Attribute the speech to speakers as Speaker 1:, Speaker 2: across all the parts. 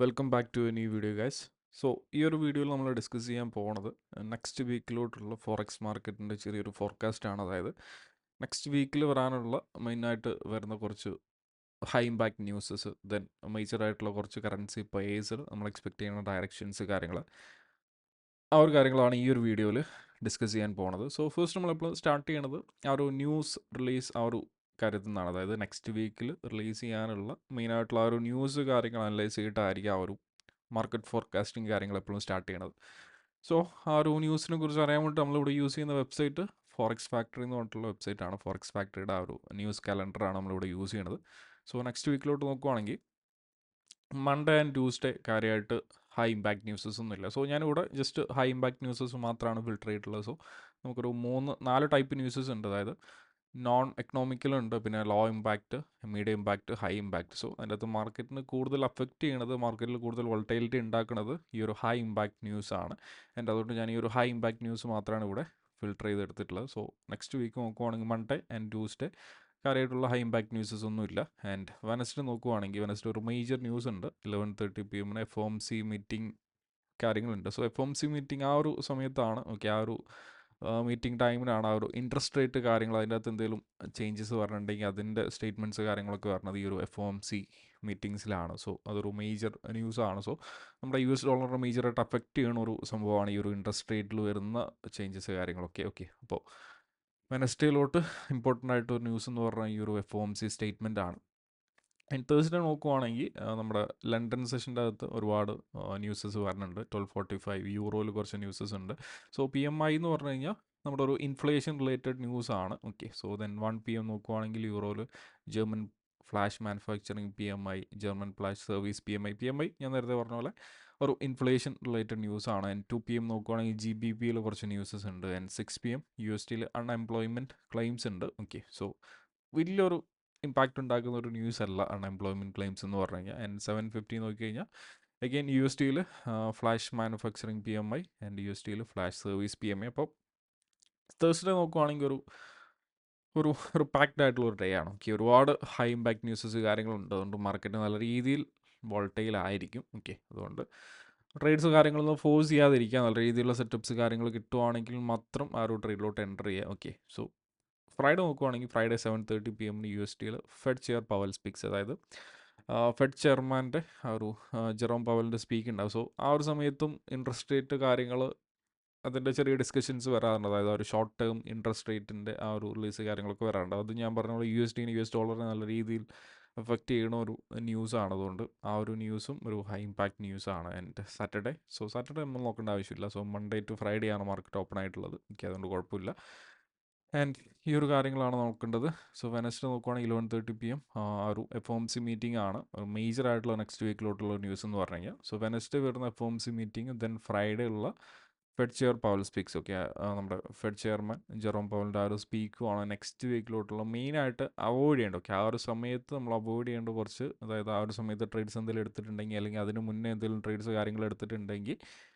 Speaker 1: Welcome back to a new video guys. So ഈ ഒരു വീഡിയോയിൽ നമ്മൾ ഡിസ്കസ് ചെയ്യാൻ പോകുന്നത് നെക്സ്റ്റ് വീക്കിലോട്ടുള്ള ഫോറക്സ് മാർക്കറ്റിൻ്റെ ചെറിയൊരു ഫോർകാസ്റ്റ് ആണ്. അതായത് നെക്സ്റ്റ് വീക്കിൽ വരാനുള്ള മെയിനായിട്ട് വരുന്ന കുറച്ച് ഹൈ ഇമ്പാക്ട് ന്യൂസസ്, ദെൻ മേജറായിട്ടുള്ള കുറച്ച് കറൻസി പെയേഴ്സ്, നമ്മൾ എക്സ്പെക്ട് ചെയ്യുന്ന ഡയറക്ഷൻസ്, കാര്യങ്ങൾ, ആ ഒരു കാര്യങ്ങളാണ് ഈ ഒരു വീഡിയോയിൽ ഡിസ്കസ് ചെയ്യാൻ പോകുന്നത്. സോ ഫസ്റ്റ് നമ്മളിപ്പോൾ സ്റ്റാർട്ട് ചെയ്യണത് ആ ഒരു ന്യൂസ് റിലീസ് ആ ഒരു കാര്യത്തിൽ നിന്നാണ്. അതായത് നെക്സ്റ്റ് വീക്കിൽ റിലീസ് ചെയ്യാനുള്ള മെയിനായിട്ടുള്ള ആ ഒരു ന്യൂസ് കാര്യങ്ങൾ അനലൈസ് ചെയ്തിട്ടായിരിക്കും ആ ഒരു മാർക്കറ്റ് ഫോർകാസ്റ്റിംഗ് കാര്യങ്ങൾ എപ്പോഴും സ്റ്റാർട്ട് ചെയ്യണത്. സോ ആ ഒരു ന്യൂസിനെ കുറിച്ച് അറിയാൻ വേണ്ടി നമ്മളിവിടെ യൂസ് ചെയ്യുന്ന വെബ്സൈറ്റ് ഫോറക്സ് ഫാക്ടറി എന്ന് പറഞ്ഞിട്ടുള്ള വെബ്സൈറ്റാണ്. ഫോറക്സ് ഫാക്ടറിയുടെ ആ ഒരു ന്യൂസ് കലണ്ടറാണ് നമ്മളിവിടെ യൂസ് ചെയ്യണത്. സോ നെക്സ്റ്റ് വീക്കിലോട്ട് നോക്കുവാണെങ്കിൽ മൺഡേ ആൻഡ് ട്യൂസ്ഡേ കാര്യമായിട്ട് ഹൈ ഇമ്പാക്ട് ന്യൂസസ് ഒന്നുമില്ല. സോ ഞാനിവിടെ ജസ്റ്റ് ഹൈ ഇമ്പാക്ട് ന്യൂസസ് മാത്രമാണ് ഫിൽട്ടർ ചെയ്തിട്ടുള്ളത്. സോ നമുക്കൊരു 3-4 ടൈപ്പ് ന്യൂസസ് ഉണ്ട്. അതായത് നോൺ എക്കണോമിക്കലുണ്ട്, പിന്നെ low impact, medium impact, high impact. So അതിൻ്റെ അകത്ത് മാർക്കറ്റിന് കൂടുതൽ അഫക്റ്റ് ചെയ്യണത്, മാർക്കറ്റിൽ കൂടുതൽ വോൾട്ടൈലിറ്റി ഉണ്ടാക്കുന്നത് ഈ ഒരു ഹൈ ഇമ്പാക്ട് ന്യൂസ് ആണ്. എൻ്റെ അതുകൊണ്ട് ഞാൻ ഈ ഒരു ഹൈ ഇമ്പാക്ട് ന്യൂസ് മാത്രമാണ് ഇവിടെ ഫിൽട്ടർ ചെയ്തെടുത്തിട്ടുള്ളത്. സോ നെക്സ്റ്റ് വീക്ക് നോക്കുവാണെങ്കിൽ മൺഡേ ആൻഡ് ട്യൂസ്ഡേ കാര്യമായിട്ടുള്ള ഹൈ ഇമ്പാക്ട് ന്യൂസസ് ഒന്നുമില്ല. ആൻഡ് വെനസ്ഡേ നോക്കുവാണെങ്കിൽ വെനസ്ഡേ ഒരു മേജർ ന്യൂസ് ഉണ്ട്. 11:30 PM FOMC മീറ്റിംഗ് കാര്യങ്ങളുണ്ട്. സോ FOMC മീറ്റിംഗ് ആ ഒരു സമയത്താണ്. ഓക്കെ, ആ ഒരു മീറ്റിംഗ് ടൈമിനാണ് ആ ഒരു ഇൻട്രസ്റ്റ് റേറ്റ് കാര്യങ്ങൾ, അതിൻ്റെ അകത്ത് എന്തെങ്കിലും ചേഞ്ചസ് പറഞ്ഞിട്ടുണ്ടെങ്കിൽ അതിൻ്റെ സ്റ്റേറ്റ്മെൻറ്റ്സ് കാര്യങ്ങളൊക്കെ വരുന്നത് ഈ ഒരു FOMC മീറ്റിങ്സിലാണ്. സോ അതൊരു മേജർ ന്യൂസാണ്. സോ നമ്മുടെ US ഡോളറിനെ മേജറായിട്ട് അഫക്റ്റ് ചെയ്യുന്ന ഒരു സംഭവമാണ് ഈ ഒരു ഇൻട്രസ്റ്റ് റേറ്റിൽ വരുന്ന ചേഞ്ചസ് കാര്യങ്ങളൊക്കെ. ഓക്കെ, അപ്പോൾ വെനസ്ഡേയിലോട്ട് ഇമ്പോർട്ടൻ്റ് ആയിട്ടൊരു ന്യൂസ് എന്ന് പറഞ്ഞാൽ ഈ ഒരു FOMC സ്റ്റേറ്റ്മെൻ്റ് ആണ്. ആൻഡ് തേഴ്സ്ഡേ നോക്കുവാണെങ്കിൽ നമ്മുടെ ലണ്ടൻ സെഷൻ്റെ അകത്ത് ഒരുപാട് ന്യൂസസ് വരുന്നുണ്ട്. 12:45 യൂറോയിൽ കുറച്ച് ന്യൂസസ് ഉണ്ട്. സോ PMI എന്ന് പറഞ്ഞു കഴിഞ്ഞാൽ നമ്മുടെ ഒരു ഇൻഫ്ലേഷൻ റിലേറ്റഡ് ന്യൂസ് ആണ്. ഓക്കെ, സോ ദെൻ 1 PM നോക്കുവാണെങ്കിൽ യൂറോയിൽ German flash manufacturing PMI, German flash service PMI ഞാൻ നേരത്തെ പറഞ്ഞ പോലെ ഒരു ഇൻഫ്ലേഷൻ റിലേറ്റഡ് ന്യൂസ് ആണ്. ആൻഡ് 2 PM നോക്കുവാണെങ്കിൽ GBPയിൽ കുറച്ച് ന്യൂസസ് ഉണ്ട്. ആൻഡ് 6 PM USDയിൽ അൺഎംപ്ലോയ്മെൻറ്റ് ക്ലെയിംസ് ഉണ്ട്. ഓക്കെ, സോ വലിയൊരു ഇമ്പാക്റ്റ് ഉണ്ടാക്കുന്ന ഒരു ന്യൂസ് അല്ല അൺഎംപ്ലോയ്മെൻറ്റ് ക്ലെയിംസ് എന്ന് പറഞ്ഞു കഴിഞ്ഞാൽ. ആൻഡ് 7:50 നോക്കിക്കഴിഞ്ഞാൽ അഗെയിൻ USDയിൽ ഫ്ലാഷ് മാനുഫാക്ചറിങ് PMI ആൻഡ് USDയിൽ ഫ്ലാഷ് സർവീസ് PMI. അപ്പോൾ തേഴ്സ്ഡേ നോക്കുവാണെങ്കിൽ ഒരു ഒരു ഒരു പാക്ഡ് ആയിട്ടുള്ള ഒരു ഡേ ആണ്. ഓക്കെ, ഒരുപാട് ഹൈ ഇമ്പാക്ട് ന്യൂസസ് കാര്യങ്ങളുണ്ട്. അതുകൊണ്ട് മാർക്കറ്റ് നല്ല രീതിയിൽ വോൾട്ടൈൽ ആയിരിക്കും. ഓക്കെ, അതുകൊണ്ട് ട്രേഡ്സ് കാര്യങ്ങളൊന്നും ഫോഴ്സ് ചെയ്യാതിരിക്കുക. നല്ല രീതിയിലുള്ള സെറ്റപ്സ് കാര്യങ്ങൾ കിട്ടുവാണെങ്കിൽ മാത്രം ആ ഒരു ട്രേഡിലോട്ട് എൻ്റർ ചെയ്യുക. ഓക്കെ, സോ ഫ്രൈഡേ നോക്കുവാണെങ്കിൽ ഫ്രൈഡേ 7:30 PM USDയിൽ ഫെഡ് ചെയർ പവൽ സ്പീക്സ്. അതായത് ഫെഡ് ചെയർമാൻ്റെ ആ ഒരു ജെറോം പവലിൻ്റെ സ്പീക്ക് ഉണ്ടാവും. സോ ആ ഒരു സമയത്തും ഇൻട്രസ്റ്റ് റേറ്റ് കാര്യങ്ങൾ അതിൻ്റെ ചെറിയ ഡിസ്കഷൻസ് വരാറുണ്ട്. അതായത് ആ ഒരു ഷോർട്ട് ടേം ഇൻട്രസ്റ്റ് റേറ്റിൻ്റെ ആ ഒരു റിലീസ് കാര്യങ്ങളൊക്കെ വരാറുണ്ട്. അത് ഞാൻ പറഞ്ഞ പോലെ USDന് US ഡോളറിനെ നല്ല രീതിയിൽ എഫക്റ്റ് ചെയ്യുന്ന ഒരു ന്യൂസാണ്. അതുകൊണ്ട് ആ ഒരു ന്യൂസും ഒരു ഹൈ ഇമ്പാക്ട് ന്യൂസാണ്. ആൻഡ് സാറ്റർഡേ നമ്മൾ നോക്കേണ്ട ആവശ്യമില്ല. സോ മൺഡേ ടു ഫ്രൈഡേ ആണ് മാർക്കറ്റ് ഓപ്പൺ ആയിട്ടുള്ളത്. എനിക്ക് അതുകൊണ്ട് കുഴപ്പമില്ല. ആൻഡ് ഈ ഒരു കാര്യങ്ങളാണ് നോക്കേണ്ടത്. സോ വെനസ്ഡേ നോക്കുവാണെങ്കിൽ 11:30 PM ആ ഒരു FOMC മീറ്റിംഗ് ആണ് മേജർ ആയിട്ടുള്ള നെക്സ്റ്റ് വീക്കിലോട്ടുള്ള ന്യൂസ് എന്ന് പറഞ്ഞു കഴിഞ്ഞാൽ. സോ വെനസ്ഡേ വരുന്ന FOMC മീറ്റിംഗ്, ദെൻ ഫ്രൈഡേ ഉള്ള Fed chair Powell speaks. Okay, നമ്മുടെ ഫെഡ് ചെയർമാൻ ജെറോം പവലിൻ്റെ ആ ഒരു സ്പീക്കുമാണ് നെക്സ്റ്റ് വീക്കിലോട്ടുള്ള മെയിനായിട്ട് അവോയ്ഡ് ചെയ്യേണ്ടത്. ഓക്കെ, ആ ഒരു സമയത്ത് നമ്മൾ അവോയ്ഡ് ചെയ്യേണ്ട കുറച്ച്, അതായത് ആ ഒരു സമയത്ത് ട്രേഡ്സ് എന്തെങ്കിലും എടുത്തിട്ടുണ്ടെങ്കിൽ, അല്ലെങ്കിൽ അതിന് മുന്നേ എന്തെങ്കിലും ട്രേഡ്സ് കാര്യങ്ങൾ എടുത്തിട്ടുണ്ടെങ്കിൽ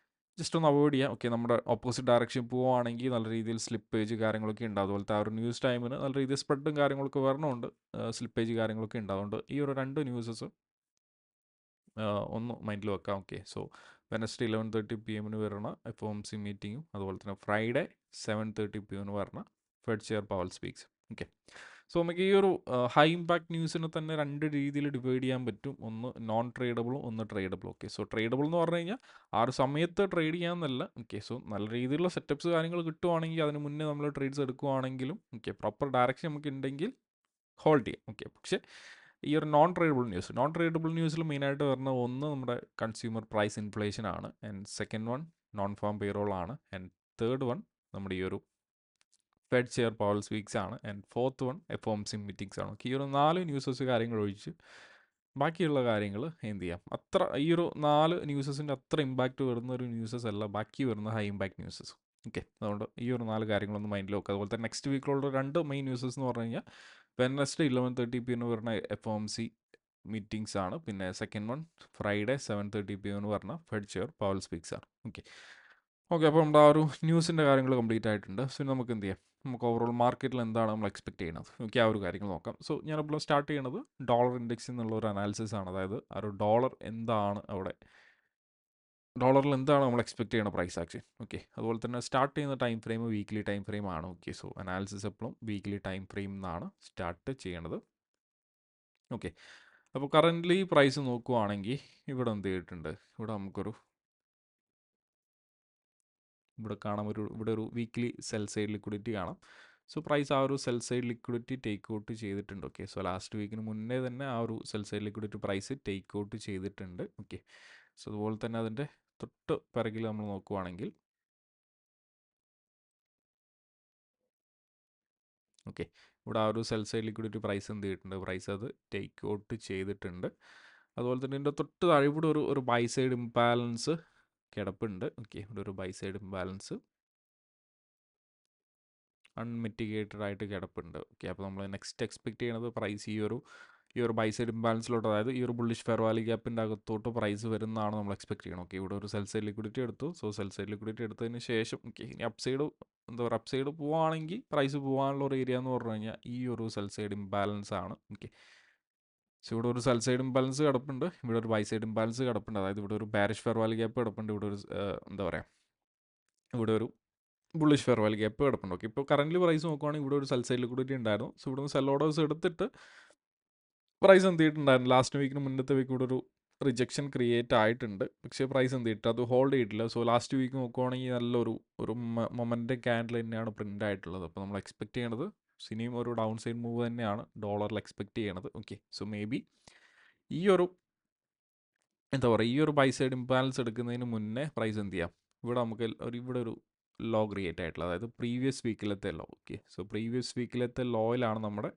Speaker 1: ജസ്റ്റ് ഒന്ന് അവോയ്ഡ് ചെയ്യാം. ഓക്കെ, നമ്മുടെ ഓപ്പോസിറ്റ് ഡയറക്ഷൻ പോവുകയാണെങ്കിൽ നല്ല രീതിയിൽ സ്ലിപ്പേജ് കാര്യങ്ങളൊക്കെ ഉണ്ട്. അതുപോലത്തെ ആ ഒരു ന്യൂസ് ടൈമിന് നല്ല രീതിയിൽ സ്പ്രെഡും കാര്യങ്ങളൊക്കെ വരണമുണ്ട്, സ്ലിപ്പേജ് കാര്യങ്ങളൊക്കെ ഉണ്ട്. അതുകൊണ്ട് ഈ ഒരു 2 ന്യൂസസ് ഒന്ന് മൈൻഡിൽ വെക്കാം. ഓക്കെ, സോ വെനസ്ഡേ 11:30 PM വരുന്ന FOMC മീറ്റിങ്ങും, അതുപോലെ തന്നെ ഫ്രൈഡേ 7:30 PM വരുന്ന Fed chair Powell speaks. Okay, so നമുക്ക് ഈ ഒരു ഹൈ ഇമ്പാക്ട് ന്യൂസിനെ തന്നെ 2 രീതിയിൽ ഡിവൈഡ് ചെയ്യാൻ പറ്റും. ഒന്ന് നോൺ ട്രേഡബിളും, ഒന്ന് ട്രേഡബിളും. ഓക്കെ, സോ ട്രേഡബിൾ എന്ന് പറഞ്ഞു കഴിഞ്ഞാൽ ആ ഒരു സമയത്ത് ട്രേഡ് ചെയ്യാമെന്നല്ല. ഓക്കെ, സോ നല്ല രീതിയിലുള്ള സെറ്റപ്സ് കാര്യങ്ങൾ കിട്ടുവാണെങ്കിൽ അതിന് മുന്നേ നമ്മൾ ട്രേഡ്സ് എടുക്കുവാണെങ്കിലും, ഓക്കെ, പ്രോപ്പർ ഡയറക്ഷൻ നമുക്ക് ഉണ്ടെങ്കിൽ ഹോൾഡ് ചെയ്യാം. ഓക്കെ, പക്ഷേ ഈ ഒരു നോൺ ട്രേഡബിൾ ന്യൂസിൽ മെയിനായിട്ട് വരുന്ന ഒന്ന് നമ്മുടെ കൺസ്യൂമർ പ്രൈസ് ഇൻഫ്ലേഷൻ ആണ്. And second one non farm payroll ആണ്. ആൻഡ് തേർഡ് വൺ നമ്മുടെ ഈ ഒരു ഫെഡ് ചെയർ പവൽ സ്പീക്സ് ആണ്. And fourth one FOMC meetings ആണ്. ഈ ഒരു 4 ന്യൂസസ് കാര്യങ്ങൾ ഒഴിച്ച് ബാക്കിയുള്ള കാര്യങ്ങൾ എന്ത് ചെയ്യാം, അത്ര ഈ ഒരു 4 ന്യൂസസിൻ്റെ അത്ര ഇമ്പാക്റ്റ് വരുന്ന ഒരു ന്യൂസസ് അല്ല ബാക്കി വരുന്ന ഹൈ ഇമ്പാക്ട് ന്യൂസസ്. ഓക്കെ, അതുകൊണ്ട് ഈ ഒരു 4 കാര്യങ്ങളൊന്ന് മൈൻഡിൽ വെക്കുക. അതുപോലെ തന്നെ നെക്സ്റ്റ് വീക്കിലുള്ള 2 മെയിൻ ന്യൂസസ് എന്ന് പറഞ്ഞു കഴിഞ്ഞാൽ വെനസ്ഡേ 11:30 PM വരുന്ന FOMC മീറ്റിംഗ്സ് ആണ്. പിന്നെ സെക്കൻഡ് വൺ ഫ്രൈഡേ 7:30 PM പറഞ്ഞ ഫെഡ് ചെയർ പവൽ സ്പീക്സ് ആണ്. ഓക്കെ, അപ്പോൾ നമ്മുടെ ആ ഒരു ന്യൂസിൻ്റെ കാര്യങ്ങൾ കംപ്ലീറ്റ് ആയിട്ടുണ്ട്. സോ നമുക്ക് എന്ത് ചെയ്യാം, നമുക്ക് ഓവറോൾ മാർക്കറ്റിൽ എന്താണ് നമ്മൾ എക്സ്പെക്ട് ചെയ്യുന്നത്, ഓക്കെ, ആ ഒരു കാര്യങ്ങൾ നോക്കാം. സോ ഞാനിപ്പോൾ സ്റ്റാർട്ട് ചെയ്യുന്നത് ഡോളർ ഇൻഡെക്സ് എന്നുള്ള ഒരു അനാലിസിസ് ആണ്. അതായത് ആ ഒരു ഡോളർ എന്താണ് അവിടെ, ഡോളറിൽ എന്താണ് നമ്മൾ എക്സ്പെക്ട് ചെയ്യുന്ന പ്രൈസ് ആക്ഷൻ, ഓക്കെ. അതുപോലെ തന്നെ സ്റ്റാർട്ട് ചെയ്യുന്ന time frame weekly time frame ആണ്, ഓക്കെ. സോ അനാലിസിസ് എപ്പോഴും വീക്ക്ലി ടൈം ഫ്രെയിം എന്നാണ് സ്റ്റാർട്ട് ചെയ്യേണ്ടത്, ഓക്കെ. അപ്പോൾ കറൻ്റ്ലി പ്രൈസ് നോക്കുവാണെങ്കിൽ ഇവിടെ എന്ത് ചെയ്തിട്ടുണ്ട്, ഇവിടെ നമുക്കൊരു ഇവിടെ കാണാം, ഇവിടെ ഒരു വീക്ക്ലി സെൽ സൈഡ് ലിക്വിഡിറ്റി കാണാം. സോ പ്രൈസ് ആ ഒരു sell side liquidity take out ചെയ്തിട്ടുണ്ട്, ഓക്കെ. സോ ലാസ്റ്റ് വീക്കിന് മുന്നേ തന്നെ ആ ഒരു sell side liquidity price take out ചെയ്തിട്ടുണ്ട്, ഓക്കെ. സോ അതുപോലെ തന്നെ അതിൻ്റെ തൊട്ട് പിറകിൽ നമ്മൾ നോക്കുവാണെങ്കിൽ, ഓക്കെ, ഇവിടെ ആ ഒരു സെൽ സൈഡ് ലിക്വിഡിറ്റി പ്രൈസ് എന്ത് ചെയ്തിട്ടുണ്ട്, പ്രൈസ് അത് ടേക്ക് ഔട്ട് ചെയ്തിട്ടുണ്ട്. അതുപോലെ തന്നെ ഇതിൻ്റെ തൊട്ട് താഴെ ഇവിടെ ഒരു ബൈ സൈഡ് ഇംബാലൻസ് കിടപ്പുണ്ട്, ഓക്കെ. ഇവിടെ ഒരു ബൈ സൈഡ് ഇംബാലൻസ് അൺമിറ്റിഗേറ്റഡ് ആയിട്ട് കിടപ്പുണ്ട്, ഓക്കെ. അപ്പോൾ നമ്മൾ നെക്സ്റ്റ് എക്സ്പെക്ട് ചെയ്യുന്നത് പ്രൈസ് ഈ ഒരു ബൈ സൈഡ് ഇംബാലൻസിലോട്ട്, അതായത് ഈ ഒരു ബുള്ളിഷ് ഫെയർ വാല്യൂ ഗ്യാപ്പിൻ്റെ അകത്തോട്ട് പ്രൈസ് വരുന്നതാണ് നമ്മൾ എക്സ്പെക്ട് ചെയ്യണം, ഓക്കെ. ഇവിടെ ഒരു സെൽ സൈഡ് ലിക്വിഡിറ്റി എടുത്തു. സോ സെൽ സൈഡ് ലിക്വിഡിറ്റി എടുത്തതിന് ശേഷം, ഓക്കെ, ഇനി അപ്സൈഡ് എന്താ പറയുക, അപ്സൈഡ് പോവുകയാണെങ്കിൽ പ്രൈസ് പോകാനുള്ള ഒരു ഏരിയ എന്ന് പറഞ്ഞു കഴിഞ്ഞാൽ ഈ ഒരു സെൽ സൈഡ് ഇംബാലൻസ് ആണ്, ഓക്കെ. സോ ഇവിടെ ഒരു സെൽ സൈഡ് ഇംബാലൻസ് കിടപ്പുണ്ട്, ഇവിടെ ഒരു ബൈ സൈഡ് ഇംബാലൻസ് കിടപ്പുണ്ട്. അതായത് ഇവിടെ ഒരു ബാരിഷ് ഫെയർ വാല്യൂ ഗ്യാപ്പ് കിടപ്പുണ്ട്, ഇവിടെ ഒരു എന്താ പറയുക, ഇവിടെ ഒരു ബുള്ളിഷ് ഫെയർ വാല്യൂ ഗ്യാപ്പ് കിടപ്പുണ്ട്, ഓക്കെ. ഇപ്പോൾ കറൻറ്റ്ലി പ്രൈസ് നോക്കുവാണെങ്കിൽ ഇവിടെ ഒരു സെൽ സൈഡ് ലിക്വിഡിറ്റി ഉണ്ടായിരുന്നു. സോ ഇവിടെ നിന്ന് സെൽ ഓർഡേഴ്സ് എടുത്തിട്ട് പ്രൈസ് എന്ത് ചെയ്തിട്ടുണ്ടായിരുന്നു, ലാസ്റ്റ് വീക്കിന് മുന്നത്തെ വീക്ക് ഇവിടെ ഒരു റിജക്ഷൻ ക്രിയേറ്റ് ആയിട്ടുണ്ട്. പക്ഷേ പ്രൈസ് എന്ത് ചെയ്തിട്ട് അത് ഹോൾഡ് ചെയ്തിട്ടില്ല. സോ ലാസ്റ്റ് വീക്ക് നോക്കുവാണെങ്കിൽ നല്ലൊരു മൊമെൻ്റം ക്യാൻഡിൽ തന്നെയാണ് പ്രിൻ്റ് ആയിട്ടുള്ളത്. അപ്പോൾ നമ്മൾ എക്സ്പെക്ട് ചെയ്യണത് ഇനിയും ഒരു ഡൗൺ സൈഡ് മൂവ് തന്നെയാണ് ഡോളറിൽ എക്സ്പെക്ട് ചെയ്യണത്, ഓക്കെ. സോ മേ ബി ഈ ഒരു എന്താ പറയുക, ഈ ഒരു ബൈ സൈഡ് ഇംബാലൻസ് എടുക്കുന്നതിന് മുന്നേ പ്രൈസ് എന്ത് ചെയ്യാം, ഇവിടെ നമുക്ക് ഇവിടെ ഒരു ലോ ക്രിയേറ്റ് ആയിട്ടുള്ള, അതായത് പ്രീവിയസ് വീക്കിലത്തെ ലോ, ഓക്കെ. സോ പ്രീവിയസ് വീക്കിലത്തെ ലോയിലാണ് നമ്മുടെ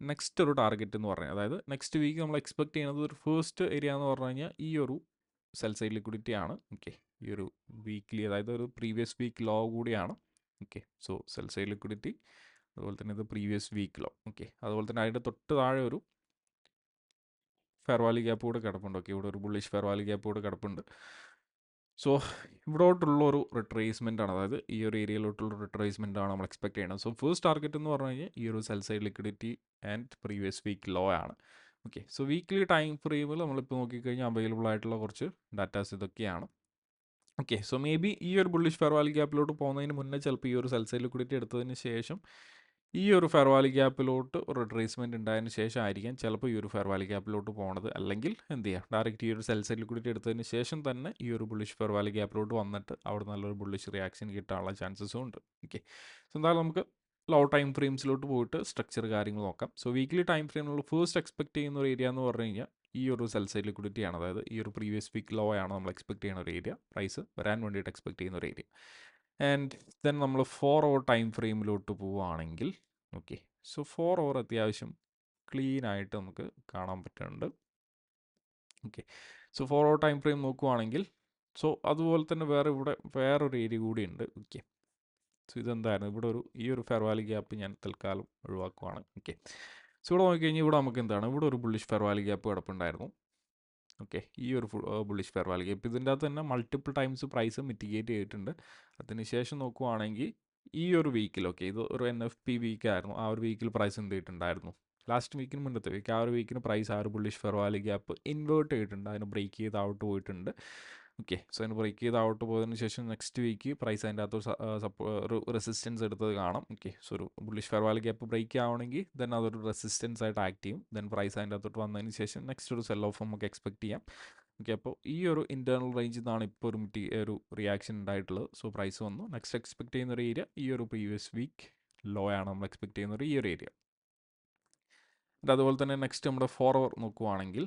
Speaker 1: നെക്സ്റ്റ് ഒരു ടാർഗറ്റ് എന്ന് പറഞ്ഞാൽ, അതായത് നെക്സ്റ്റ് വീക്ക് നമ്മൾ എക്സ്പെക്ട് ചെയ്യുന്നത് ഒരു ഫസ്റ്റ് ഏരിയ എന്ന് പറഞ്ഞു കഴിഞ്ഞാൽ ഈ ഒരു സെൽ സൈഡ് ലിക്വിഡിറ്റി ആണ്, ഓക്കെ. ഈ ഒരു വീക്ക്ലി, അതായത് ഒരു പ്രീവിയസ് വീക്ക് ലോ കൂടിയാണ്, okay. So cell side liquidity, അതുപോലെ തന്നെ ഇത് പ്രീവിയസ് വീക്ക് ലോ, ഓക്കെ. അതുപോലെ തന്നെ അതിൻ്റെ തൊട്ട് താഴെ ഒരു ഫെയർ വാല്യൂ ഗ്യാപ്പ് കൂടെ കിടപ്പുണ്ട്, ഓക്കെ. ഇവിടെ ഒരു ബുള്ളിഷ് ഫെയർ വാല്യൂ ഗ്യാപ്പ് കൂടെ കിടപ്പുണ്ട്. സോ ഇവിടോട്ടുള്ള ഒരു റിട്രേസ്മെൻ്റ് ആണ്, അതായത് ഈ ഒരു ഏരിയയിലോട്ടുള്ള റിട്രേസ്മെൻ്റ് ആണ് നമ്മൾ എക്സ്പെക്ട് ചെയ്യുന്നത്. സോ ഫസ്റ്റ് ടാർഗറ്റ് എന്ന് പറഞ്ഞു കഴിഞ്ഞാൽ ഈ ഒരു sell side liquidity and previous week low ആണ്, ഓക്കെ. സോ വീക്ക്ലി ടൈം ഫ്രെയിമിൽ നമ്മളിപ്പോൾ നോക്കിക്കഴിഞ്ഞാൽ അവൈലബിൾ ആയിട്ടുള്ള കുറച്ച് ഡാറ്റാസ് ഇതൊക്കെയാണ്, ഓക്കെ. സോ മേ ബി ഈ ഒരു ബുള്ളിഷ് ഫെയർ വാല്യൂ ഗ്യാപ്പിലോട്ട് പോകുന്നതിന് മുന്നേ ചിലപ്പോൾ ഈ ഒരു സെൽ സൈഡ് ലിക്വിഡിറ്റി എടുത്തതിന് ശേഷം ഈ ഒരു ഫെയർ വാല്യൂ ഗ്യാപ്പിലോട്ട് ഒരു റിട്രേസ്മെൻറ്റ് ഉണ്ടായതിന് ശേഷം ആയിരിക്കാം ചിലപ്പോൾ ഈ ഒരു ഫെയർ വാല്യൂ ഗ്യാപ്പിലോട്ട് പോകുന്നത്. അല്ലെങ്കിൽ എന്ത് ചെയ്യുക, ഡയറക്റ്റ് ഈ ഒരു സെൽ സൈഡ് ലിക്വിഡിറ്റി എടുത്തതിന് ശേഷം തന്നെ ഈ ഒരു ബുള്ളിഷ് ഫെയർ വാല്യൂ ഗ്യാപ്പിലോട്ട് വന്നിട്ട് അവിടെ നല്ലൊരു ബുള്ളിഷ് റിയാക്ഷൻ കിട്ടാനുള്ള ചാൻസസും ഉണ്ട്, ഓക്കെ. സോ എന്തായാലും നമുക്ക് ലോ ടൈം ഫ്രെയിംസിലോട്ട് പോയിട്ട് സ്ട്രക്ചർ കാര്യങ്ങൾ നോക്കാം. സോ വീക്ക്ലി ടൈം ഫ്രെയിമിലുള്ള ഫസ്റ്റ് എക്സ്പെക്ട് ചെയ്യുന്ന ഒരു ഏരിയ എന്ന് പറഞ്ഞു കഴിഞ്ഞാൽ ഈ ഒരു സെൽ സൈഡ് ലിക്വിഡിറ്റി ആണ്, അതായത് ഈ ഒരു പ്രീവിയസ് വീക്ക് ലോ ആണ് നമ്മൾ എക്സ്പെക്ട് ചെയ്യുന്ന ഒരു ഏരിയ, പ്രൈസ് വരാൻ വേണ്ടിയിട്ട് എക്സ്പെക്ട് ചെയ്യുന്ന ഒരു ഏരിയ. ആൻഡ് ദെൻ നമ്മൾ 4 hour ടൈം ഫ്രെയിമിലോട്ട് പോവുകയാണെങ്കിൽ, ഓക്കെ. സോ 4 hour അത്യാവശ്യം ക്ലീൻ ആയിട്ട് നമുക്ക് കാണാൻ പറ്റുന്നുണ്ട്, okay. So 4 hour time frame നോക്കുവാണെങ്കിൽ, സോ അതുപോലെ തന്നെ വേറൊരു ഏരിയ കൂടി ഉണ്ട്, ഓക്കെ. സോ ഇതെന്തായിരുന്നു, ഇവിടെ ഈ ഒരു ഫെയർ വാല്യൂ ഗ്യാപ്പ് ഞാൻ തൽക്കാലം ഒഴിവാക്കുവാണ്, ഓക്കെ. സോ ഇവിടെ നോക്കിക്കഴിഞ്ഞാൽ ഇവിടെ നമുക്ക് എന്താണ്, ഇവിടെ ഒരു ബുള്ളിഷ് ഫെയർ വാല്യൂ ഗ്യാപ്പ് കിടപ്പുണ്ടായിരുന്നു, ഓക്കെ. ഈ ഒരു ബുള്ളിഷ് ഫെയർ വാല്യൂ ഗ്യാപ്പ് ഇതിൻ്റെ അകത്ത് തന്നെ മൾട്ടിപ്പിൾ ടൈംസ് പ്രൈസ് മിറ്റിഗേറ്റ് ചെയ്തിട്ടുണ്ട്. അതിനുശേഷം നോക്കുവാണെങ്കിൽ ഈ ഒരു വീക്കിൽ, ഓക്കെ, ഇത് ഒരു NFP വീക്കായിരുന്നു. ആ ഒരു വീക്കിൽ പ്രൈസ് എന്ത് ചെയ്തിട്ടുണ്ടായിരുന്നു, ലാസ്റ്റ് വീക്കിന് മുന്നത്തെ വീക്ക്, ആ ഒരു വീക്കിന് പ്രൈസ് ആ ഒരു bullish fair value gap invert ചെയ്തിട്ടുണ്ട്, അതിന് ബ്രേക്ക് ചെയ്ത് ഔട്ട് പോയിട്ടുണ്ട്, ഓക്കെ. സോ അതിന് ബ്രേക്ക് ചെയ്ത് ഔട്ട് പോയതിന് ശേഷം നെക്സ്റ്റ് വീക്ക് പ്രൈസ് അതിൻ്റെ അകത്ത് ഒരു റെസിസ്റ്റൻസ് എടുത്തത് കാണാം, ഓക്കെ. സോ ഒരു bullish fair value gap break ആവണമെങ്കിൽ ദെൻ അതൊരു റെസിസ്റ്റൻസ് ആയിട്ട് ആക്ട് ചെയ്യും. ദെൻ പ്രൈസ് അതിൻ്റെ അകത്തോട്ട് വന്നതിന് ശേഷം നെക്സ്റ്റ് ഒരു സെൽ ഓഫ് നമുക്ക് എക്സ്പെക്ട് ചെയ്യാം, ഓക്കെ. അപ്പോൾ ഈ ഒരു ഇൻറ്റേർണൽ റേഞ്ചിൽ നിന്നാണ് ഇപ്പോൾ ഒരു റിയാക്ഷൻ ഉണ്ടായിട്ടുള്ളത്. സോ പ്രൈസ് വന്നു. നെക്സ്റ്റ് എക്സ്പെക്ട് ചെയ്യുന്ന ഒരു ഏരിയ ഈ ഒരു പ്രീവിയസ് വീക്ക് ലോ ആണ് നമ്മൾ എക്സ്പെക്ട് ചെയ്യുന്ന ഈ ഒരു ഏരിയ. അതുപോലെ തന്നെ നെക്സ്റ്റ് നമ്മുടെ 4 hour നോക്കുവാണെങ്കിൽ,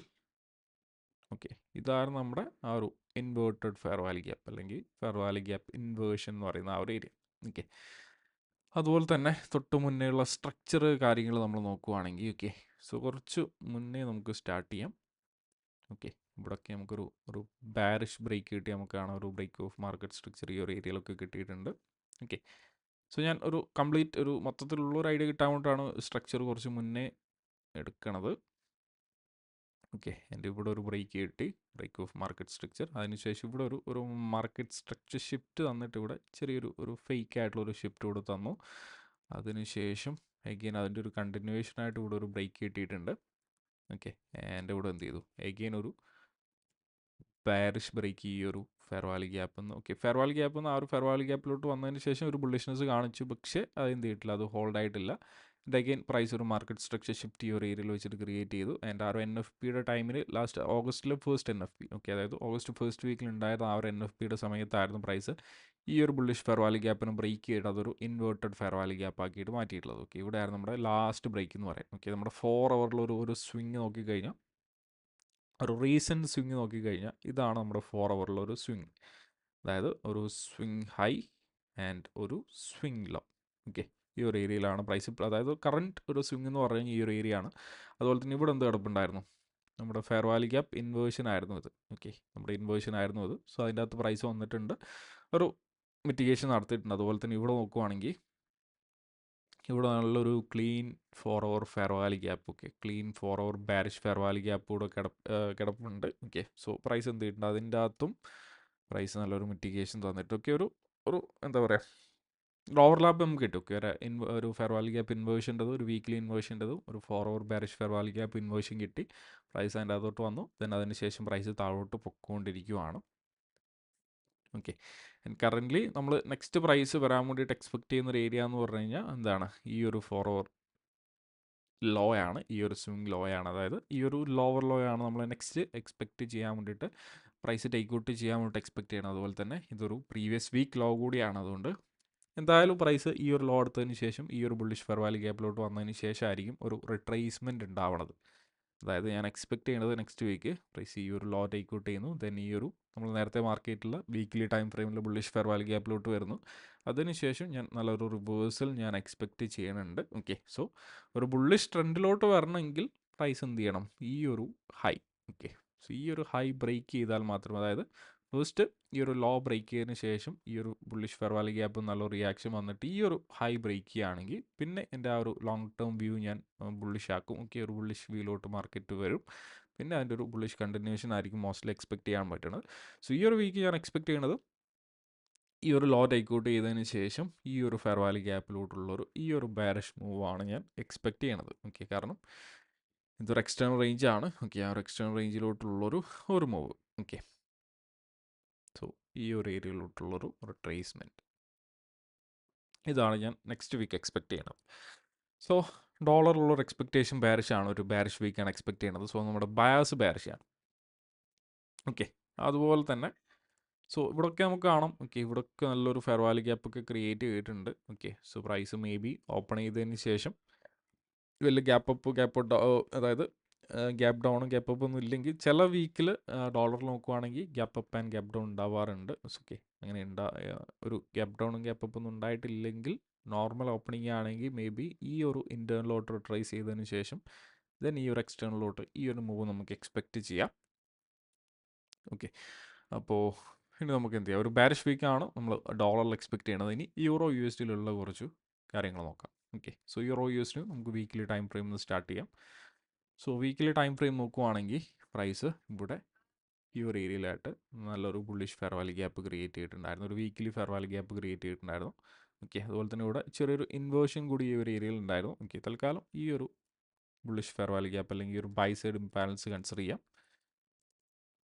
Speaker 1: ഓക്കെ, ഇതാണ് നമ്മുടെ ആ ഒരു ഇൻവേർട്ടഡ് ഫെയർ വാല്യൂ ഗ്യാപ്പ്, അല്ലെങ്കിൽ ഫെയർ വാല്യൂ ഗ്യാപ്പ് ഇൻവേർഷൻ എന്ന് പറയുന്ന ആ ഒരു ഏരിയ, ഓക്കെ. അതുപോലെ തന്നെ തൊട്ട് മുന്നേയുള്ള സ്ട്രക്ചർ കാര്യങ്ങൾ നമ്മൾ നോക്കുവാണെങ്കിൽ, ഓക്കെ. സോ കുറച്ച് മുന്നേ നമുക്ക് സ്റ്റാർട്ട് ചെയ്യാം, ഓക്കെ. ഇവിടെയൊക്കെ ഒരു ബാരിഷ് ബ്രേക്ക് കിട്ടി, നമുക്ക് കാണാം ഒരു ബ്രേക്ക് ഓഫ് മാർക്കറ്റ് സ്ട്രക്ചർ ഈ ഒരു ഏരിയയിലൊക്കെ കിട്ടിയിട്ടുണ്ട്, ഓക്കെ. സോ ഞാൻ ഒരു മൊത്തത്തിലുള്ള ഒരു ഐഡിയ കിട്ടാൻ വേണ്ടിയിട്ടാണ് സ്ട്രക്ചർ കുറച്ച് മുന്നേ എടുക്കണത്, ഓക്കെ. എൻ്റെ ഇവിടെ ഒരു ബ്രേക്ക് കിട്ടി, ബ്രേക്ക് ഓഫ് മാർക്കറ്റ് സ്ട്രക്ചർ. അതിനുശേഷം ഇവിടെ ഒരു മാർക്കറ്റ് സ്ട്രക്ചർ ഷിഫ്റ്റ് തന്നിട്ട് ഇവിടെ ചെറിയൊരു ഫേക്ക് ആയിട്ടുള്ള ഒരു ഷിഫ്റ്റ് കൂടെ തന്നു. അതിനുശേഷം എഗെയിൻ അതിൻ്റെ ഒരു കണ്ടിന്യൂവേഷനായിട്ട് ഇവിടെ ഒരു ബ്രേക്ക് കിട്ടിയിട്ടുണ്ട്. ഓക്കെ, എൻ്റെ ഇവിടെ എന്ത് ചെയ്തു, എഗെയിൻ ഒരു പാരിഷ് ബ്രേക്ക് ഈ ഒരു ഫെയർ വാലി ഗ്യാപ്പ് എന്ന്. ഓക്കെ, ഫെയർ വാലി ഗ്യാപ്പ് എന്ന് ആ ഒരു ഫെയർ വാലി ഗ്യാപ്പിലോട്ട് വന്നതിന് ശേഷം ഒരു ബുള്ളിഷ്നെസ് കാണിച്ചു, പക്ഷേ അത് എന്ത് ചെയ്തിട്ടില്ല, അത് ഹോൾഡ് ആയിട്ടില്ല. ഇത് അഗെയിൻ പ്രൈസ് ഒരു മാർക്കറ്റ് സ്ട്രക്ചർ ഷിഫ്റ്റ് ഈ ഒരു ഏരിയയിൽ വെച്ചിട്ട് ക്രിയേറ്റ് ചെയ്തു. ആൻഡ് ആ ഒരു NFPയുടെ ടൈമിൽ ലാസ്റ്റ് ഓഗസ്റ്റിലെ ഫസ്റ്റ് NFP, ഓക്കെ, അതായത് ഓഗസ്റ്റ് ഫസ്റ്റ് വീക്കിൽ ഉണ്ടായിരുന്ന ആ ഒരു NFPയുടെ സമയത്തായിരുന്നു പ്രൈസ് ഈ ഒരു ബുള്ളിഷ് ഫെയർ വാലി ഗ്യാപ്പിന് ബ്രേക്ക് ചെയ്തിട്ട് അതൊരു ഇൻവേർട്ടഡ് ഫെയർ വാലി ഗ്യാപ്പ് ആക്കിയിട്ട് മാറ്റിയിട്ടുള്ളത്. ഓക്കെ, ഇവിടെയായിരുന്നു നമ്മുടെ ലാസ്റ്റ് ബ്രേക്ക് എന്ന് പറയാം. ഓക്കെ, നമ്മുടെ 4 ഹവറിൽ ഒരു സ്വിങ് നോക്കിക്കഴിഞ്ഞാൽ, ഒരു റീസെൻറ്റ് സ്വിങ് നോക്കിക്കഴിഞ്ഞാൽ ഇതാണ് നമ്മുടെ 4 ഹവറിലൊരു സ്വിങ്. അതായത് ഒരു സ്വിങ് ഹൈ ആൻഡ് ഒരു സ്വിങ് ലോ. ഓക്കെ, ഈ ഒരു ഏരിയയിലാണ് പ്രൈസ്, അതായത് കറൻറ്റ് ഒരു സ്വിങ് എന്ന് പറഞ്ഞു കഴിഞ്ഞാൽ ഈ ഒരു ഏരിയ ആണ്. അതുപോലെ തന്നെ ഇവിടെ എന്ത് കിടപ്പുണ്ടായിരുന്നു, നമ്മുടെ ഫെയർ വാലി ഗ്യാപ്പ് ഇൻവേർഷൻ ആയിരുന്നു ഇത്. ഓക്കെ, നമ്മുടെ ഇൻവേർഷൻ ആയിരുന്നു ഇത്. സോ അതിൻ്റെ അകത്ത് പ്രൈസ് വന്നിട്ടുണ്ട്, ഒരു മിറ്റിഗേഷൻ നടത്തിയിട്ടുണ്ട്. അതുപോലെ തന്നെ ഇവിടെ നോക്കുവാണെങ്കിൽ ഇവിടെ നല്ലൊരു clean 4 hour fair value gap, okay, clean 4 hour bearish fair value gap കൂടെ കിടപ്പുണ്ട്. ഓക്കെ, സോ പ്രൈസ് എന്ത് ചെയ്തിട്ടുണ്ട്, അതിൻ്റെ അകത്തും പ്രൈസ് നല്ലൊരു മിറ്റിഗേഷൻ തന്നിട്ട്, ഓക്കെ, ഒരു എന്താ പറയുക, ഓവർലാപ്പ് നമുക്ക് കിട്ടും. ഓക്കെ, ഒരു ഫെയർ വാലി ഗ്യാപ്പ് ഇൻവേർഷൻ്റെതും ഒരു വീക്ക്ലി ഇൻവേർഷൻ്റെതും ഒരു 4 hour bearish fair value gap inversion കിട്ടി. പ്രൈസ് അതിൻ്റെ അകത്തോട്ട് വന്നു. ദെൻ അതിന് ശേഷം പ്രൈസ് താഴോട്ട് പൊക്കോണ്ടിരിക്കുവാണ്. ഓക്കെ, ആൻഡ് കറൻ്റ്ലി നമ്മൾ നെക്സ്റ്റ് പ്രൈസ് വരാൻ വേണ്ടിയിട്ട് എക്സ്പെക്ട് ചെയ്യുന്ന ഒരു ഏരിയ എന്ന് പറഞ്ഞു കഴിഞ്ഞാൽ എന്താണ്, ഈ ഒരു 4 ഹവർ ലോ ആണ്, ഈ ഒരു സ്വിങ് ലോ ആണ്. അതായത് ഈ ഒരു ലോവർ ലോ ആണ് നമ്മൾ നെക്സ്റ്റ് എക്സ്പെക്റ്റ് ചെയ്യാൻ വേണ്ടിയിട്ട്, പ്രൈസ് ടേക്ക് ഔട്ട് ചെയ്യാൻ വേണ്ടിയിട്ട് എക്സ്പെക്ട് ചെയ്യണം. അതുപോലെ തന്നെ ഇതൊരു പ്രീവിയസ് വീക്ക് ലോ കൂടിയാണ്. അതുകൊണ്ട് എന്തായാലും പ്രൈസ് ഈ ഒരു ലോ എടുത്തതിന് ശേഷം ഈ ഒരു ബുള്ളിഷ് ഫെയർ വാലി ഗ്യാപ്പിലോട്ട് വന്നതിന് ശേഷമായിരിക്കും ഒരു റിട്രേസ്മെൻറ്റ് ഉണ്ടാവണത്. അതായത് ഞാൻ എക്സ്പെക്ട് ചെയ്യുന്നത് നെക്സ്റ്റ് വീക്ക് പ്രൈസ് ഈ ഒരു ലോ ടേക്ക് ഔട്ട് ചെയ്യുന്നു. ദെൻ ഈ ഒരു നമ്മൾ നേരത്തെ മാർക്കറ്റിൽ വീക്ക്ലി ടൈം ഫ്രെയിമിൽ ബുള്ളിഷ് ഫെയർ വാലി ഗ്യാപ്പിലോട്ട് വരുന്നു. അതിനുശേഷം ഞാൻ നല്ലൊരു റിവേഴ്സൽ ഞാൻ എക്സ്പെക്റ്റ് ചെയ്യുന്നുണ്ട്. ഓക്കെ, സോ ഒരു ബുള്ളിഷ് ട്രെൻഡിലോട്ട് വരണമെങ്കിൽ പ്രൈസ് എന്ത് ചെയ്യണം, ഈ ഒരു ഹൈ, ഓക്കെ, സോ ഈ ഒരു ഹൈ ബ്രേക്ക് ചെയ്താൽ മാത്രം, അതായത് ഫസ്റ്റ് ഈ ഒരു ലോ ബ്രേക്ക് ചെയ്തതിന് ശേഷം ഈ ഒരു ബുള്ളിഷ് ഫെയർ വാലി ഗ്യാപ്പ് നല്ല റിയാക്ഷൻ വന്നിട്ട് ഈ ഒരു ഹൈ ബ്രേക്ക് ചെയ്യുകയാണെങ്കിൽ പിന്നെ എൻ്റെ ആ ഒരു ലോങ് ടേം വ്യൂ ഞാൻ ബുള്ളിഷ് ആക്കും. ഓക്കെ, ഒരു ബുള്ളിഷ് വ്യൂയിലോട്ട് മാർക്കറ്റ് വരും. പിന്നെ അതിൻ്റെ ഒരു ബുള്ളിഷ് കണ്ടിന്യൂഷൻ ആയിരിക്കും മോസ്റ്റ്ലി എക്സ്പെക്ട് ചെയ്യാൻ പറ്റുന്നത്. സോ ഈ ഒരു വീക്ക് ഞാൻ എക്സ്പെക്ട് ചെയ്യണത് ഈ ഒരു ലോ ടേക്ക് ഔട്ട് ചെയ്തതിന് ശേഷം ഈ ഒരു ഫെയർ വാലി ഗ്യാപ്പിലോട്ടുള്ളൊരു ഈ ഒരു ബാരിഷ് മൂവാണ് ഞാൻ എക്സ്പെക്ട് ചെയ്യണത്. ഓക്കെ, കാരണം ഇതൊരു എക്സ്റ്റേണൽ റേഞ്ച് ആണ്. ഓക്കെ, ആ ഒരു എക്സ്റ്റേണൽ റേഞ്ചിലോട്ടുള്ളൊരു മൂവ്. ഓക്കെ, സോ ഈ ഒരു ഏരിയയിലോട്ടുള്ളൊരു റിട്രേസ്മെൻറ്റ്, ഇതാണ് ഞാൻ നെക്സ്റ്റ് വീക്ക് എക്സ്പെക്ട് ചെയ്യണത്. സോ ഡോളറിലുള്ളൊരു എക്സ്പെക്റ്റേഷൻ ബാരിഷ് ആണ്, ഒരു ബാരിഷ് വീക്കാണ് എക്സ്പെക്ട് ചെയ്യണത്. സോ നമ്മുടെ ബയാസ് ബാരിഷ് ആണ്. ഓക്കെ, അതുപോലെ തന്നെ സോ ഇവിടെയൊക്കെ നമുക്ക് കാണാം. ഓക്കെ, ഇവിടെയൊക്കെ നല്ലൊരു ഫെയർ വാലി ഗ്യാപ്പ് ഒക്കെ ക്രിയേറ്റ് ചെയ്തിട്ടുണ്ട്. Okay, so price maybe open ചെയ്തതിന് ശേഷം വലിയ ഗ്യാപ്പ് അപ്പ് ഗ്യാപ്പ് അതായത് ഗ്യാപ്പ് ഡൗണും ഗ്യാപ്പ് അപ്പ് ഒന്നും ഇല്ലെങ്കിൽ ചില വീക്കിൽ ഡോളറിൽ നോക്കുവാണെങ്കിൽ gap up and gap down ഉണ്ടാവാറുണ്ട്. ഓക്കെ, അങ്ങനെ ഒരു ഗ്യാപ്പ് ഡൗണും ഗ്യാപ്പ് അപ്പ് ഒന്നും ഉണ്ടായിട്ടില്ലെങ്കിൽ നോർമൽ ഓപ്പണിംഗ് ആണെങ്കിൽ മേ ബി ഈ ഒരു ഇൻറ്റേർണലോട്ട് റിട്രേസ് ചെയ്തതിന് ശേഷം ദെൻ ഈ ഒരു എക്സ്റ്റേണലോട്ട് ഈ ഒരു മൂവ് നമുക്ക് എക്സ്പെക്റ്റ് ചെയ്യാം. ഓക്കെ, അപ്പോൾ ഇനി നമുക്ക് എന്ത് ചെയ്യാം, ഒരു ബാരിഷ് വീക്കാണ് നമ്മൾ ഡോളറിൽ എക്സ്പെക്ട് ചെയ്യണത്. ഇനി യൂറോ USDയിലുള്ള കുറച്ച് കാര്യങ്ങൾ നോക്കാം. ഓക്കെ, സോ യൂറോ USD നമുക്ക് വീക്കിലി ടൈം ഫ്രെയിമിൽ നിന്ന് സ്റ്റാർട്ട് ചെയ്യാം. സോ വീക്കിലി ടൈം ഫ്രെയിം നോക്കുവാണെങ്കിൽ പ്രൈസ് ഇവിടെ ഈ ഒരു ഏരിയയിലായിട്ട് നല്ലൊരു bullish fair value gap create ചെയ്തിട്ടുണ്ടായിരുന്നു, ഒരു weekly fair value gap create ചെയ്തിട്ടുണ്ടായിരുന്നു. ഓക്കെ, അതുപോലെ തന്നെ ഇവിടെ ചെറിയൊരു ഇൻവേർഷൻ കൂടി ഈ ഒരു ഏരിയയിൽ ഉണ്ടായിരുന്നു. ഓക്കെ, തൽക്കാലം ഈ ഒരു ബുള്ളിഷ് ഫെയർ വാലി ഗ്യാപ്പ് അല്ലെങ്കിൽ ഈ ഒരു ബൈ സൈഡ് ഇംബാലൻസ് കൺസിഡർ ചെയ്യാം.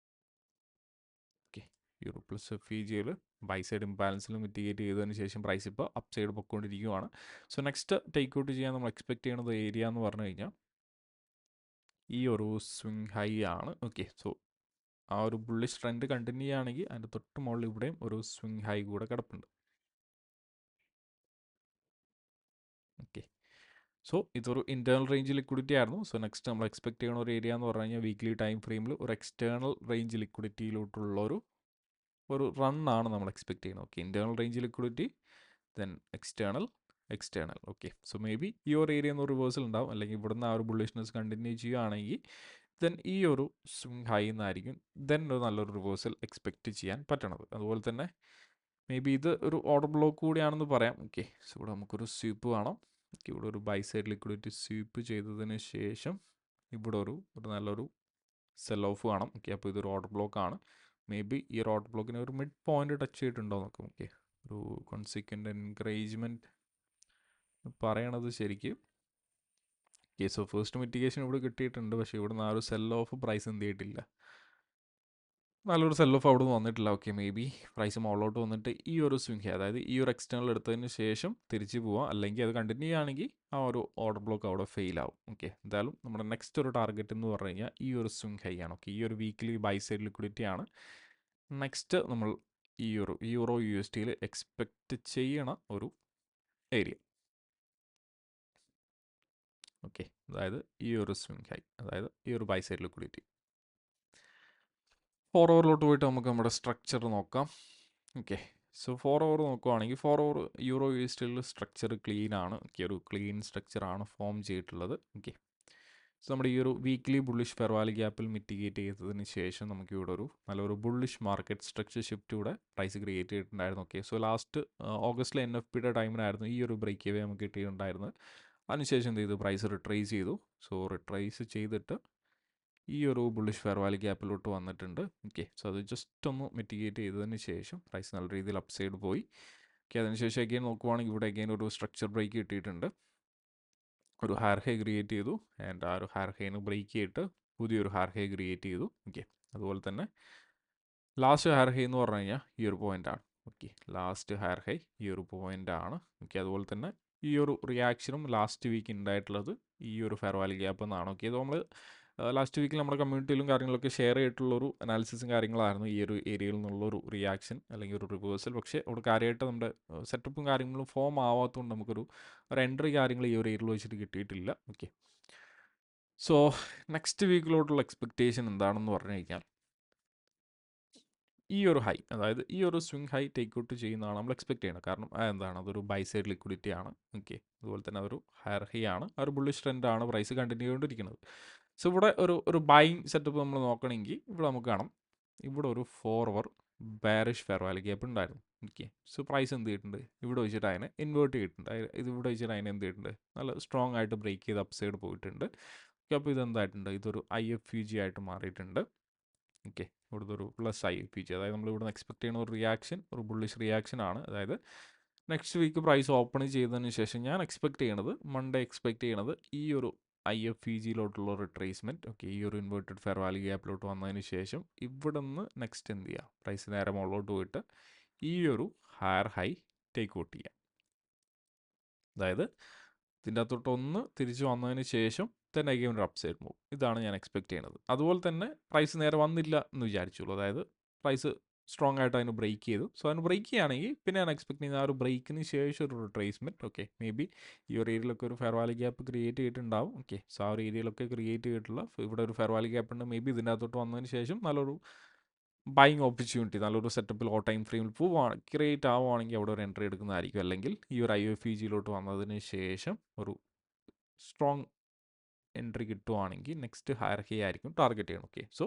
Speaker 1: ഓക്കെ, യൂറോ പ്ലസ് FEGയിൽ ബൈ സൈഡ് ഇംബാലൻസിൽ മിറ്റിഗേറ്റ് ചെയ്തതിന് ശേഷം പ്രൈസ് ഇപ്പോൾ അപ്പ് സൈഡ് പൊയ്ക്കൊണ്ടിരിക്കുകയാണ്. സോ നെക്സ്റ്റ് ടേക്ക് ഔട്ട് ചെയ്യാൻ നമ്മൾ എക്സ്പെക്ട് ചെയ്യുന്നത് ഏരിയ എന്ന് പറഞ്ഞു കഴിഞ്ഞാൽ ഈ ഒരു സ്വിങ് ഹൈ ആണ്. ഓക്കെ, സോ ആ ഒരു ബുള്ളിഷ് ട്രെൻഡ് കണ്ടിന്യൂ ചെയ്യുകയാണെങ്കിൽ അതിൻ്റെ തൊട്ട് മുകളിൽ ഇവിടെയും ഒരു സ്വിങ് ഹൈ കൂടെ കിടപ്പുണ്ട്. ഓക്കെ, സോ ഇതൊരു ഇൻറ്റേർണൽ റേഞ്ച് ലിക്വിഡിറ്റി ആയിരുന്നു. സോ നെക്സ്റ്റ് നമ്മൾ എക്സ്പെക്ട് ചെയ്യുന്ന ഒരു ഏരിയ എന്ന് പറഞ്ഞു കഴിഞ്ഞാൽ വീക്ക്ലി ടൈം ഫ്രെയിമിൽ ഒരു എക്സ്റ്റേണൽ റേഞ്ച് ലിക്വിഡിറ്റിയിലോട്ടുള്ളൊരു റണ്ണാണ് നമ്മൾ എക്സ്പെക്ട് ചെയ്യുന്നത്. Okay, internal range liquidity then external. Okay, so maybe ഈ ഒരു ഏരിയ ഒന്ന് റിവേഴ്സൽ ഉണ്ടാവും, അല്ലെങ്കിൽ ഇവിടുന്ന് ആ ഒരു ബുള്ളിഷ്നെസ് കണ്ടിന്യൂ ചെയ്യുകയാണെങ്കിൽ ദെൻ ഈ ഒരു സ്വിങ് ഹൈ എന്നായിരിക്കും ദെൻ ഒരു നല്ലൊരു റിവേഴ്സൽ എക്സ്പെക്റ്റ് ചെയ്യാൻ പറ്റണത്. അതുപോലെ തന്നെ മേ ബി ഇത് ഒരു ഓർഡർ ബ്ലോക്ക് കൂടിയാണെന്ന് പറയാം. ഓക്കെ, സോ ഇവിടെ നമുക്കൊരു സ്വീപ്പ് കാണാം. ഓക്കെ, ഇവിടെ ഒരു ബൈ സൈഡ് ലിക്വിഡിറ്റി സ്വീപ്പ് ചെയ്തതിന് ശേഷം ഇവിടെ ഒരു നല്ലൊരു സെൽ ഓഫ് കാണാം. ഓക്കെ, അപ്പോൾ ഇതൊരു ഓർഡർ ബ്ലോക്ക് ആണ്. മേ ബി ഈ ഒരു ഓർഡർ ബ്ലോക്കിനെ ഒരു മിഡ് പോയിന്റ് ടച്ച് ചെയ്തിട്ടുണ്ടോ നോക്കാം. ഓക്കെ, ഒരു കോൺസിക്വൻ്റ് എൻകറേജ്മെൻറ്റ് പറയണത് ശരിക്കും കേസ് ഓഫ് ഫസ്റ്റ് മിറ്റിഗേഷൻ ഇവിടെ കിട്ടിയിട്ടുണ്ട്. പക്ഷേ ഇവിടുന്ന് ആ ഒരു സെൽ ഓഫ് പ്രൈസ് എന്ത് ചെയ്തിട്ടില്ല, നല്ലൊരു സെൽ ഓഫ് അവിടെ നിന്ന് വന്നിട്ടില്ല. ഓക്കെ, മേ ബി പ്രൈസ് മുകളിലോട്ട് വന്നിട്ട് ഈ ഒരു സ്വിങ് അതായത് ഈ ഒരു എക്സ്റ്റേണൽ എടുത്തതിന് ശേഷം തിരിച്ച് പോവാം, അല്ലെങ്കിൽ അത് കണ്ടിന്യൂ ചെയ്യുകയാണെങ്കിൽ ആ ഒരു ഓർഡർ ബ്ലോക്ക് അവിടെ ഫെയിൽ ആവും. ഓക്കെ, എന്തായാലും നമ്മുടെ നെക്സ്റ്റ് ഒരു ടാർഗറ്റ് എന്ന് പറഞ്ഞു കഴിഞ്ഞാൽ ഈ ഒരു സ്വിങ് ഹൈ ആണ്. ഓക്കെ, ഈ ഒരു വീക്ക്ലി ബൈ സൈഡ് ലിക്വിഡിറ്റി ആണ് നെക്സ്റ്റ് നമ്മൾ ഈ ഒരു യൂറോ USDയിൽ എക്സ്പെക്റ്റ് ചെയ്യണ ഒരു ഏരിയ. ഓക്കെ, അതായത് ഈ ഒരു സ്വിങ് ഹൈ, അതായത് ഈ ഒരു ബൈ സൈഡ് ലിക്വിഡിറ്റി. 4 ഓവറിലോട്ട് പോയിട്ട് നമുക്ക് നമ്മുടെ സ്ട്രക്ചർ നോക്കാം. ഓക്കെ, സോ 4 ഓവർ നോക്കുവാണെങ്കിൽ 4 ഓവർ യൂറോ USDയിൽ സ്ട്രക്ചർ ക്ലീൻ ആണ്. ഓക്കെ, ഒരു ക്ലീൻ സ്ട്രക്ചറാണ് ഫോം ചെയ്തിട്ടുള്ളത്. ഓക്കെ, സോ നമ്മുടെ ഈ ഒരു വീക്ക്ലി ബുള്ളിഷ് ഫെയർ വാല്യൂ ഗ്യാപ്പിൽ മിറ്റിഗേറ്റ് ചെയ്തതിന് ശേഷം നമുക്ക് ഇവിടെ ഒരു നല്ലൊരു ബുള്ളിഷ് മാർക്കറ്റ് സ്ട്രക്ചർ ഷിഫ്റ്റ് ഇവിടെ പ്രൈസ് ക്രിയേറ്റ് ചെയ്തിട്ടുണ്ടായിരുന്നു. ഓക്കെ, സോ ലാസ്റ്റ് ഓഗസ്റ്റിലെ NFPയുടെ ടൈമിനായിരുന്നു ഈ ഒരു ബ്രേക്ക് അവേ നമുക്ക് കിട്ടിയിട്ടുണ്ടായിരുന്നത്. അതിനുശേഷം എന്ത് ചെയ്തു, പ്രൈസ് റിട്രേസ് ചെയ്തു. സോ റിട്രേസ് ചെയ്തിട്ട് ഈ ഒരു ബുള്ളിഷ് ഫെയർ വാല്യൂ ഗ്യാപ്പിലോട്ട് വന്നിട്ടുണ്ട്. ഓക്കെ, സോ അത് ജസ്റ്റ് ഒന്ന് മിറ്റിഗേറ്റ് ചെയ്തതിന് ശേഷം പ്രൈസ് നല്ല രീതിയിൽ അപ്സൈഡ് പോയി. ഓക്കെ, അതിനുശേഷം അഗെയിൻ നോക്കുവാണെങ്കിൽ ഇവിടെ അഗെയിൻ ഒരു സ്ട്രക്ചർ ബ്രേക്ക് കിട്ടിയിട്ടുണ്ട്. ഒരു ഹയർ ഹൈ ക്രിയേറ്റ് ചെയ്തു ആൻഡ് ആ ഒരു ഹയർ ഹൈന് ബ്രേക്ക് ചെയ്തിട്ട് പുതിയൊരു ഹയർ ഹൈ ക്രിയേറ്റ് ചെയ്തു. ഓക്കെ, അതുപോലെ തന്നെ ലാസ്റ്റ് ഹയർ ഹൈ എന്ന് പറഞ്ഞു കഴിഞ്ഞാൽ ഈ ഒരു പോയിന്റ് ആണ്. ഓക്കെ, ലാസ്റ്റ് ഹയർ ഹൈ ഈ ഒരു പോയിന്റ് ആണ്. ഓക്കെ, അതുപോലെ തന്നെ ഈ ഒരു റിയാക്ഷനും ലാസ്റ്റ് വീക്ക് ഉണ്ടായിട്ടുള്ളത് ഈ ഒരു ഫെയർ വാല്യൂ ഗ്യാപ്പ് എന്നാണ്. ഓക്കെ, ഇത് നമ്മൾ ലാസ്റ്റ് വീക്കിൽ നമ്മുടെ കമ്മ്യൂണിറ്റിയിലും കാര്യങ്ങളൊക്കെ ഷെയർ ചെയ്തിട്ടുള്ളൊരു അനാലിസിസും കാര്യങ്ങളായിരുന്നു ഈ ഒരു ഏരിയയിൽ നിന്നുള്ളൊരു റിയാക്ഷൻ അല്ലെങ്കിൽ ഒരു റിവേഴ്സൽ. പക്ഷേ അവിടെ കാര്യമായിട്ട് നമ്മുടെ സെറ്റപ്പും കാര്യങ്ങളും ഫോം ആവാത്തതുകൊണ്ട് നമുക്കൊരു എൻട്രി കാര്യങ്ങൾ ഈ ഒരു ഏരിയയിൽ വെച്ചിട്ട് കിട്ടിയിട്ടില്ല. ഓക്കെ, സോ നെക്സ്റ്റ് വീക്കിലോട്ടുള്ള എക്സ്പെക്റ്റേഷൻ എന്താണെന്ന് പറഞ്ഞു കഴിഞ്ഞാൽ ഈ ഒരു ഹൈ, അതായത് ഈ ഒരു സ്വിങ് ഹൈ ടേക്ക് ഔട്ട് ചെയ്യുന്നതാണ് നമ്മൾ എക്സ്പെക്ട് ചെയ്യുന്നത്. കാരണം എന്താണ്, അതൊരു ബൈ സൈഡ് ലിക്വിഡിറ്റി ആണ്. ഓക്കെ, അതുപോലെ തന്നെ അതൊരു ഹയർ ഹൈ ആണ്, ആ ഒരു ബുള്ളിഷ് ട്രെൻഡ് ആണ്, പ്രൈസ് കണ്ടിന്യൂ ചെയ്തുകൊണ്ടിരിക്കുന്നത്. സോ ഇവിടെ ഒരു ബൈങ് സെറ്റപ്പ് നമ്മൾ നോക്കണമെങ്കിൽ ഇവിടെ നമുക്ക് കാണാം, ഇവിടെ ഒരു 4 അവർ ബാരിഷ് ഫെയർ വാല്യൂ ഗ്യാപ്പ് ഉണ്ടായിരുന്നു. ഓക്കെ, സോ പ്രൈസ് എന്ത് ചെയ്തിട്ടുണ്ട്, ഇവിടെ വെച്ചിട്ട് അതിനെ ഇൻവേർട്ട് ചെയ്തിട്ടുണ്ട്. ഇത് ഇവിടെ വെച്ചിട്ട് അതിനെ എന്ത് ചെയ്തിട്ടുണ്ട്, നല്ല സ്ട്രോങ് ആയിട്ട് ബ്രേക്ക് ചെയ്ത് അപ്സൈഡ് പോയിട്ടുണ്ട്. ഓക്കെ, അപ്പോൾ ഇതെന്തായിട്ടുണ്ട്, ഇതൊരു IFVG ആയിട്ട് മാറിയിട്ടുണ്ട്. ഓക്കെ, ഇവിടുത്തെ ഒരു പ്ലസ് IFVG, അതായത് നമ്മൾ ഇവിടുന്ന് എക്സ്പെക്ട് ചെയ്യുന്ന ഒരു റിയാക്ഷൻ ഒരു ബുള്ളിഷ് റിയാക്ഷൻ ആണ്. അതായത് നെക്സ്റ്റ് വീക്ക് പ്രൈസ് ഓപ്പൺ ചെയ്തതിന് ശേഷം ഞാൻ എക്സ്പെക്ട് ചെയ്യണത്, മൺഡേ എക്സ്പെക്ട് ചെയ്യണത് ഈ ഒരു IFVGയിലോട്ടുള്ള റിട്രേസ്മെൻറ്റ്. ഓക്കെ, ഈ ഒരു ഇൻവേർട്ടഡ് ഫെയർ വാല്യൂ ഗ്യാപ്പിലോട്ട് വന്നതിന് ശേഷം ഇവിടെ നിന്ന് നെക്സ്റ്റ് എന്ത് ചെയ്യുക, പ്രൈസ് നേരെ മുകളിലോട്ട് പോയിട്ട് ഈ ഒരു ഹയർ ഹൈ ടേക്ക് ഔട്ട് ചെയ്യുക. അതായത് ഇതിൻ്റെ അകത്തോട്ട് ഒന്ന് തിരിച്ച് വന്നതിന് ശേഷം തന്നെ അഗെയിൻ ഒരു അപ്സൈഡ് മൂവ്, ഇതാണ് ഞാൻ എക്സ്പെക്ട് ചെയ്യുന്നത്. അതുപോലെ തന്നെ പ്രൈസ് നേരെ വന്നില്ല എന്ന് വിചാരിച്ചുള്ളൂ, അതായത് പ്രൈസ് സ്ട്രോങ് ആയിട്ട് അതിന് ബ്രേക്ക് ചെയ്തു. സോ അതിന് ബ്രേക്ക് ചെയ്യുകയാണെങ്കിൽ പിന്നെ ഞാൻ എക്സ്പെക്ട് ചെയ്യുന്ന ആ ഒരു ബ്രേക്കിന് ശേഷം ഒരു റിട്രേസ്മെൻറ്റ്. ഓക്കെ, മേ ബി ഈ ഒരു ഏരിയയിലൊക്കെ ഒരു ഫെയർ വാല്യൂ ഗ്യാപ്പ് ക്രിയേറ്റ് ചെയ്തിട്ടുണ്ടാവും. ഓക്കെ, സോ ആ ഒരു ഏരിയയിലൊക്കെ ക്രിയേറ്റ് ചെയ്തിട്ടുള്ള ഇവിടെ ഒരു ഫെയർ വാല്യൂ ഗ്യാപ്പ് ഉണ്ട്. മേ ബി ഇതിൻ്റെ അകത്തോട്ട് വന്നതിന് ശേഷം നല്ലൊരു ബൈങ് ഓപ്പർച്യൂണിറ്റി, നല്ലൊരു സെറ്റപ്പിൽ ഓ ടൈം ഫ്രെയിമിൽ ക്രിയേറ്റ് ആവുകയാണെങ്കിൽ അവിടെ ഒരു എൻട്രി എടുക്കുന്നതായിരിക്കും. അല്ലെങ്കിൽ ഈ ഒരു IFVGയിലോട്ട് വന്നതിന് ശേഷം ഒരു സ്ട്രോങ് എൻട്രി കിട്ടുവാണെങ്കിൽ നെക്സ്റ്റ് ഹയർ ഹൈ ആയിരിക്കും ടാർഗറ്റ് ചെയ്യണം. ഓക്കെ, സോ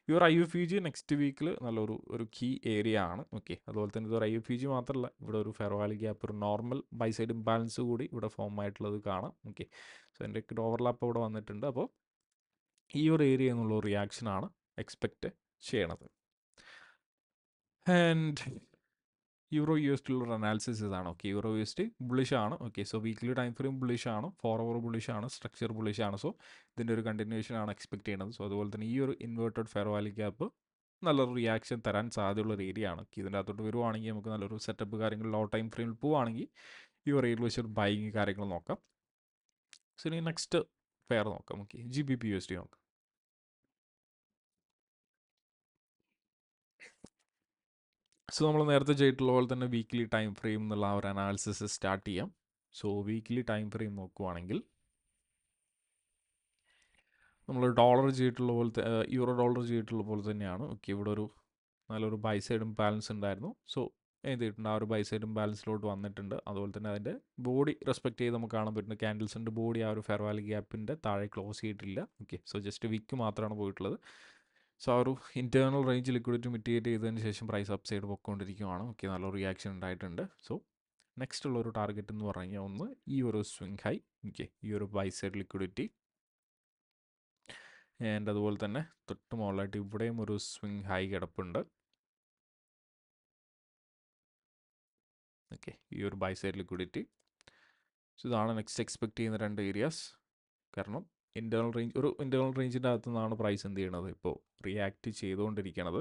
Speaker 1: ഈ ഒരു IFVG നെക്സ്റ്റ് വീക്കിൽ നല്ലൊരു കീ ഏരിയ ആണ്. ഓക്കെ, അതുപോലെ തന്നെ ഇതൊരു IFVG മാത്രമല്ല, ഇവിടെ ഒരു ഫെയർ വാല്യൂ ഗ്യാപ്പ്, ഒരു നോർമൽ ബൈ സൈഡ് ഇംബാലൻസ് കൂടി ഇവിടെ ഫോം ആയിട്ടുള്ളത് കാണാം. ഓക്കെ, സോ എൻ്റെ ഓവർലാപ്പ് ഇവിടെ വന്നിട്ടുണ്ട്. അപ്പോൾ ഈ ഒരു ഏരിയ എന്നുള്ള റിയാക്ഷനാണ് എക്സ്പെക്റ്റ് ചെയ്യണത്. ആൻഡ് യൂറോ USD ഉള്ള അനാലിസിസ് ഇതാണ്. ഓക്കെ, യൂറോ USD ബുള്ളിഷ് ആണ്. Okay, so weekly time frame bullish ആണ്, 4 അവർ ബുള്ളിഷ് ആണ്, സ്ട്രക്ചർ ബുള്ളിഷ് ആണ്. സോ ഇതിൻ്റെ ഒരു കണ്ടിന്യൂഷൻ ആണ് എക്സ്പെക്ട് ചെയ്യുന്നത്. സോ അതുപോലെ തന്നെ ഈ ഒരു ഇൻവേർട്ടഡ് ഫെയർ വാല്യൂ ഗ്യാപ്പ് നല്ലൊരു റിയാക്ഷൻ തരാൻ സാധ്യതയുള്ള ഒരു ഏരിയ ആണ്. ഇതിൻ്റെ അകത്തോട്ട് വരുവാണെങ്കിൽ നമുക്ക് നല്ലൊരു സെറ്റപ്പ് കാര്യങ്ങൾ ലോ ടൈം ഫ്രെയിമിൽ പോവുകയാണെങ്കിൽ ഈ ഒരു ഏരിയയിൽ വെച്ചൊരു ബൈങ് കാര്യങ്ങൾ നോക്കാം. സോ ഇനി നെക്സ്റ്റ് ഫെയർ നോക്കാം. ഓക്കെ, GBP USD നോക്കാം. സോ നമ്മൾ നേരത്തെ ചെയ്തിട്ടുള്ള പോലെ തന്നെ വീക്ക്ലി ടൈം ഫ്രെയിം എന്നുള്ള ആ ഒരു അനാലിസിസ് സ്റ്റാർട്ട് ചെയ്യാം. സോ വീക്ക്ലി ടൈം ഫ്രെയിം നോക്കുവാണെങ്കിൽ നമ്മൾ ഡോളർ ചെയ്തിട്ടുള്ള പോലത്തെ യൂറോ ഡോളർ ചെയ്തിട്ടുള്ള പോലെ തന്നെയാണ്. ഓക്കെ, ഇവിടെ ഒരു നല്ലൊരു ബൈ സൈഡും ബാലൻസ് ഉണ്ടായിരുന്നു. സോ എന്ത് ചെയ്തിട്ടുണ്ട്, ആ ഒരു ബൈ സൈഡും ബാലൻസിലോട്ട് വന്നിട്ടുണ്ട്. അതുപോലെ തന്നെ അതിൻ്റെ ബോഡി റെസ്പെക്ട് ചെയ്ത് നമുക്ക് കാണാൻ പറ്റുന്നത് ക്യാൻഡിൽസിൻ്റെ ബോഡി ആ ഒരു ഫെയർ വാല്യൂ ഗ്യാപ്പിൻ്റെ താഴെ ക്ലോസ് ചെയ്തിട്ടില്ല. ഓക്കെ, സോ ജസ്റ്റ് വിക്ക് മാത്രമാണ് പോയിട്ടുള്ളത്. സോ ആ ഒരു ഇൻറ്റേർണൽ റേഞ്ച് ലിക്വിഡിറ്റി മിറ്റിഗേറ്റ് ചെയ്തതിന് ശേഷം പ്രൈസ് അപ്പ് സൈഡ് പൊയ്ക്കൊണ്ടിരിക്കുകയാണ്. ഓക്കെ, നല്ലൊരു റിയാക്ഷൻ ഉണ്ടായിട്ടുണ്ട്. സോ നെക്സ്റ്റ് ഉള്ള ഒരു ടാർഗറ്റ് എന്ന് പറഞ്ഞു കഴിഞ്ഞാൽ ഒന്ന് ഈ ഒരു സ്വിങ് ഹൈ. ഓക്കെ, ഈ ഒരു ബൈ സൈഡ് ലിക്വിഡിറ്റി ആൻഡ് അതുപോലെ തന്നെ തൊട്ട് മുകളിലായിട്ട് ഇവിടെയും ഒരു സ്വിങ് ഹൈ കിടപ്പുണ്ട്. ഓക്കെ, ഈ ഒരു ബൈ സൈഡ് ലിക്വിഡിറ്റി. സോ ഇതാണ് നെക്സ്റ്റ് എക്സ്പെക്ട് ചെയ്യുന്ന 2 ഏരിയാസ്. കാരണം ഇൻറ്റേർണൽ റേഞ്ചിൻ്റെ അകത്തു നിന്നാണ് പ്രൈസ് എന്ത് ചെയ്യണത് ഇപ്പോൾ റിയാക്ട് ചെയ്തുകൊണ്ടിരിക്കുന്നത്.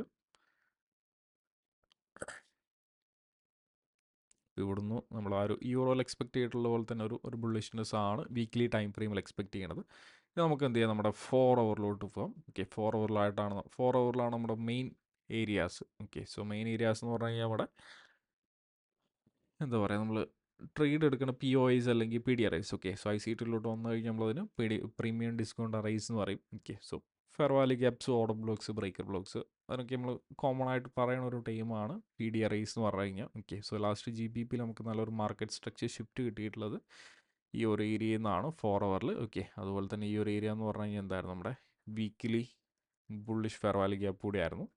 Speaker 1: ഇവിടുന്ന് നമ്മൾ ആ ഒരു യൂറോയിൽ എക്സ്പെക്ട് ചെയ്തിട്ടുള്ള പോലെ തന്നെ ഒരു ബുള്ളിഷ്നെസ് ആണ് വീക്ക്ലി ടൈം ഫ്രെയിമിൽ എക്സ്പെക്ട് ചെയ്യണത്. ഇത് നമുക്ക് എന്ത് ചെയ്യാം, നമ്മുടെ 4 അവറിലോട്ട് പോകാം. ഓക്കെ, 4 അവറിലാണ് നമ്മുടെ main areas. Okay, so main areas എന്ന് പറഞ്ഞു കഴിഞ്ഞാൽ നമ്മുടെ എന്താ പറയുക, നമ്മൾ ട്രേഡ് എടുക്കുന്ന POIs അല്ലെങ്കിൽ PDRIs. ഓക്കെ, സോ ICTയിലോട്ട് വന്നു കഴിഞ്ഞാൽ നമ്മളതിന് പ്രീമിയം ഡിസ്കൗണ്ട് അറൈസ് എന്ന് പറയും. Okay, so fair value gaps, order blocks, breaker blocks, അതൊക്കെ നമ്മൾ കോമൺ ആയിട്ട് പറയുന്ന ഒരു ടീമാണ് PDRIs എന്ന് പറഞ്ഞു കഴിഞ്ഞാൽ. ഓക്കെ, സോ ലാസ്റ്റ് GBP നമുക്ക് നല്ലൊരു മാർക്കറ്റ് സ്ട്രക്ചർ ഷിഫ്റ്റ് കിട്ടിയിട്ടുള്ളത് ഈ ഒരു ഏരിയയിൽ നിന്നാണ് 4 അവറിൽ. ഓക്കെ, അതുപോലെ തന്നെ ഈ ഒരു ഏരിയ എന്ന് പറഞ്ഞു കഴിഞ്ഞാൽ എന്തായിരുന്നു, നമ്മുടെ weekly bullish fair value gap കൂടിയായിരുന്നു.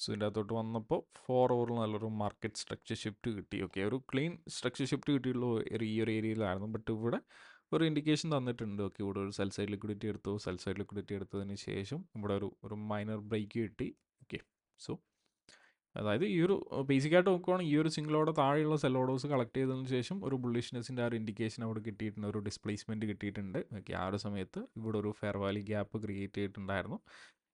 Speaker 1: സോ ഇതിൻ്റെ അകത്തോട്ട് വന്നപ്പോൾ 4 അവറിൽ നല്ലൊരു മാർക്കറ്റ് സ്ട്രക്ചർ ഷിഫ്റ്റ് കിട്ടി. ഓക്കെ, ഒരു ക്ലീൻ സ്ട്രക്ചർ ഷിഫ്റ്റ് കിട്ടിയുള്ള ഈ ഒരു ഏരിയയിലായിരുന്നു. ബട്ട് ഇവിടെ ഒരു ഇൻഡിക്കേഷൻ തന്നിട്ടുണ്ട്. ഓക്കെ, ഇവിടെ ഒരു സെൽ സൈഡ് ലിക്വിഡിറ്റി എടുത്തു. സെൽ സൈഡ് ലിക്വിഡിറ്റി എടുത്തതിന് ശേഷം ഇവിടെ ഒരു മൈനർ ബ്രേക്ക് കിട്ടി. ഓക്കെ, സോ അതായത് ഈ ഒരു ബേസിക്കായിട്ട് നോക്കുവാണെങ്കിൽ ഈ ഒരു സിംഗിൾ ഓർഡർ താഴെയുള്ള സെൽ ഓർഡേഴ്സ് കളക്ട് ചെയ്തതിന് ശേഷം ഒരു ബുള്ളിഷ്നെസ്സിൻ്റെ ആ ഒരു ഇൻഡിക്കേഷൻ അവിടെ കിട്ടിയിട്ടുണ്ട്, ഒരു ഡിസ്പ്ലേസ്മെൻറ്റ് കിട്ടിയിട്ടുണ്ട്. ഓക്കെ, ആ ഒരു സമയത്ത് ഇവിടെ ഒരു ഫെയർ വാല്യൂ ഗ്യാപ്പ് ക്രിയേറ്റ് ചെയ്തിട്ടുണ്ടായിരുന്നു.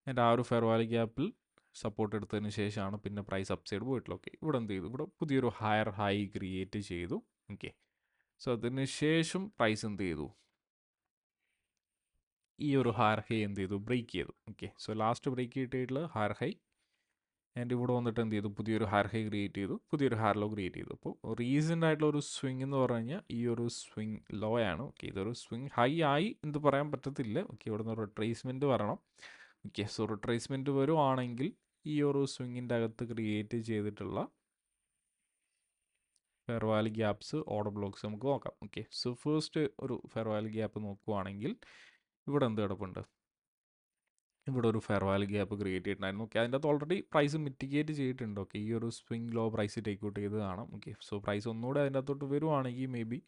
Speaker 1: ആൻഡ് ആ ഒരു ഫെയർ വാല്യൂ ഗ്യാപ്പിൽ സപ്പോർട്ട് എടുത്തതിന് ശേഷമാണ് പിന്നെ പ്രൈസ് അപ്സൈഡ് പോയിട്ടുള്ളത്. ഓക്കെ, ഇവിടെ എന്ത് ചെയ്തു, ഇവിടെ പുതിയൊരു ഹയർ ഹൈ ക്രിയേറ്റ് ചെയ്തു. ഓക്കെ, സോ അതിന് ശേഷം പ്രൈസ് എന്ത് ചെയ്തു, ഈ ഒരു ഹയർ ഹൈ എന്ത് ചെയ്തു, ബ്രേക്ക് ചെയ്തു. ഓക്കെ, സോ ലാസ്റ്റ് ബ്രേക്ക് ചെയ്തിട്ടുള്ള ഹയർ ഹൈ ആൻഡ് ഇവിടെ വന്നിട്ട് എന്ത് ചെയ്തു, പുതിയൊരു ഹയർ ഹൈ ക്രിയേറ്റ് ചെയ്തു, പുതിയൊരു ഹയർ ലോ ക്രിയേറ്റ് ചെയ്തു. അപ്പോൾ റീസെൻ്റ് ആയിട്ടുള്ള ഒരു സ്വിങ് എന്ന് പറഞ്ഞു കഴിഞ്ഞാൽ ഈ ഒരു സ്വിങ് ലോ ആണ്. ഓക്കെ, ഇതൊരു സ്വിങ് ഹൈ ആയി എന്ത് പറയാൻ പറ്റത്തില്ല. ഓക്കെ, ഇവിടെ നിന്ന് റിട്രേസ്മെൻറ്റ് വരണം. ഓക്കെ, സോ റിട്രേസ്മെൻറ്റ് വരുവാണെങ്കിൽ ഈ ഒരു സ്വിങ്ങിൻ്റെ അകത്ത് ക്രിയേറ്റ് ചെയ്തിട്ടുള്ള fair value gaps, order blocks നമുക്ക് നോക്കാം. ഓക്കെ, സോ ഫസ്റ്റ് ഒരു ഫെയർ വാല്യൂ ഗ്യാപ്പ് നോക്കുവാണെങ്കിൽ ഇവിടെ എന്ത് കിടപ്പുണ്ട്, ഇവിടെ ഒരു ഫെയർ വാല്യൂ ഗ്യാപ്പ് ക്രിയേറ്റ് ചെയ്തിട്ടുണ്ടായിരുന്നു. ഓക്കെ, അതിൻ്റെ അകത്ത് ഓൾറെഡി പ്രൈസ് മിറ്റിഗേറ്റ് ചെയ്തിട്ടുണ്ട്. ഓക്കെ, ഈ ഒരു swing low price take out ചെയ്ത് കാണാം. ഓക്കെ, സോ പ്രൈസ് ഒന്നുകൂടെ അതിൻ്റെ അകത്തോട്ട് വരുവാണെങ്കിൽ മേ ബി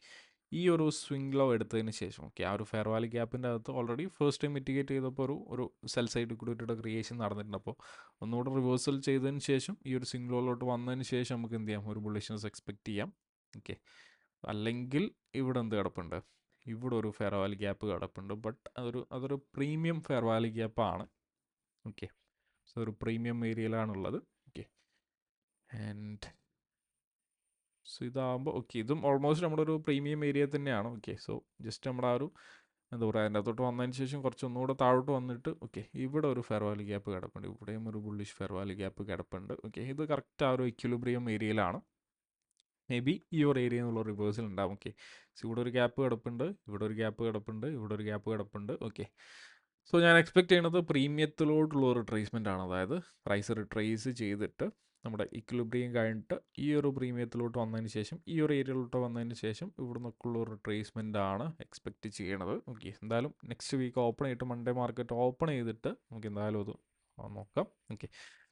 Speaker 1: ഈ ഒരു സ്വിങ് ലോ എടുത്തതിന് ശേഷം, ഓക്കെ, ആ ഒരു ഫെയർ വാല്യൂ ഗ്യാപ്പിൻ്റെ അകത്ത് ഓൾറെഡി ഫസ്റ്റ് ടൈം മിറ്റിഗേറ്റ് ചെയ്തപ്പോൾ ഒരു സെൽ സൈഡ് ലിക്വിഡിറ്റിയുടെ ക്രിയേഷൻ നടന്നിട്ടുണ്ട്. അപ്പോൾ ഒന്നുകൂടെ റിവേഴ്സൽ ചെയ്തതിന് ശേഷം ഈ ഒരു സ്വിങ് ലോയിലോട്ട് വന്നതിന് ശേഷം നമുക്ക് എന്ത് ചെയ്യാം, ഒരു ബുള്ളിഷ്നെസ് എക്സ്പെക്ട് ചെയ്യാം. ഓക്കെ, അല്ലെങ്കിൽ ഇവിടെ എന്ത് കിടപ്പുണ്ട്, ഇവിടെ ഒരു ഫെയർ വാല്യൂ ഗ്യാപ്പ് കിടപ്പുണ്ട്. ബട്ട് അതൊരു പ്രീമിയം ഫെയർ വാല്യൂ ഗ്യാപ്പാണ്. ഓക്കെ, സോ ഒരു പ്രീമിയം ഏരിയയിലാണുള്ളത്. ഓക്കെ, ആൻഡ് സോ ഇതാകുമ്പോൾ ഓക്കെ, ഇതും ഓൾമോസ്റ്റ് നമ്മുടെ ഒരു പ്രീമിയം ഏരിയ തന്നെയാണ്. ഓക്കെ, സോ ജസ്റ്റ് നമ്മുടെ ആ ഒരു എന്താ പറയുക, അതിൻ്റെ അകത്തോട്ട് വന്നതിന് ശേഷം കുറച്ചൊന്നുകൂടെ താഴോട്ട് വന്നിട്ട് ഓക്കെ, ഇവിടെ ഒരു ഫെയർ വാല്യൂ ഗ്യാപ്പ് കിടപ്പുണ്ട്, ഇവിടെയും ഒരു ബുള്ളിഷ് ഫെയർ വാല്യൂ ഗ്യാപ്പ് കിടപ്പുണ്ട്. ഓക്കെ, ഇത് കറക്റ്റ് ആ ഒരു ഇക്വിലിബ്രിയം ഏരിയയിലാണ്. മേ ബി ഈ ഒരു ഏരിയ എന്നുള്ള റിവേഴ്സൽ ഉണ്ടാവും. ഓക്കെ, സോ ഇവിടെ ഒരു ഗ്യാപ്പ് കിടപ്പുണ്ട്, ഇവിടെ ഒരു ഗ്യാപ്പ് കിടപ്പുണ്ട്, ഇവിടെ ഒരു ഗ്യാപ്പ് കിടപ്പുണ്ട്. ഓക്കെ, സോ ഞാൻ എക്സ്പെക്ട് ചെയ്യുന്നത് പ്രീമിയത്തിലോട്ടുള്ള ഒരു ട്രേസ്മെൻ്റ് ആണ്. അതായത് പ്രൈസ് റിട്രേസ് ചെയ്തിട്ട് നമ്മുടെ ഇക്വിലിബ്രിയം കഴിഞ്ഞിട്ട് ഈ ഒരു പ്രീമിയത്തിലോട്ട് വന്നതിന് ശേഷം ഈ ഒരു ഏരിയയിലോട്ട് വന്നതിന് ശേഷം ഇവിടെ നിന്നൊക്കെയുള്ള ഒരു ട്രേസ്മെൻ്റ് ആണ് എക്സ്പെക്റ്റ് ചെയ്യണത്. ഓക്കെ, എന്തായാലും നെക്സ്റ്റ് വീക്ക് ഓപ്പൺ ചെയ്തിട്ട് മൺഡേ മാർക്കറ്റ് ഓപ്പൺ ചെയ്തിട്ട് നമുക്ക് എന്തായാലും അത് നോക്കാം. ഓക്കെ,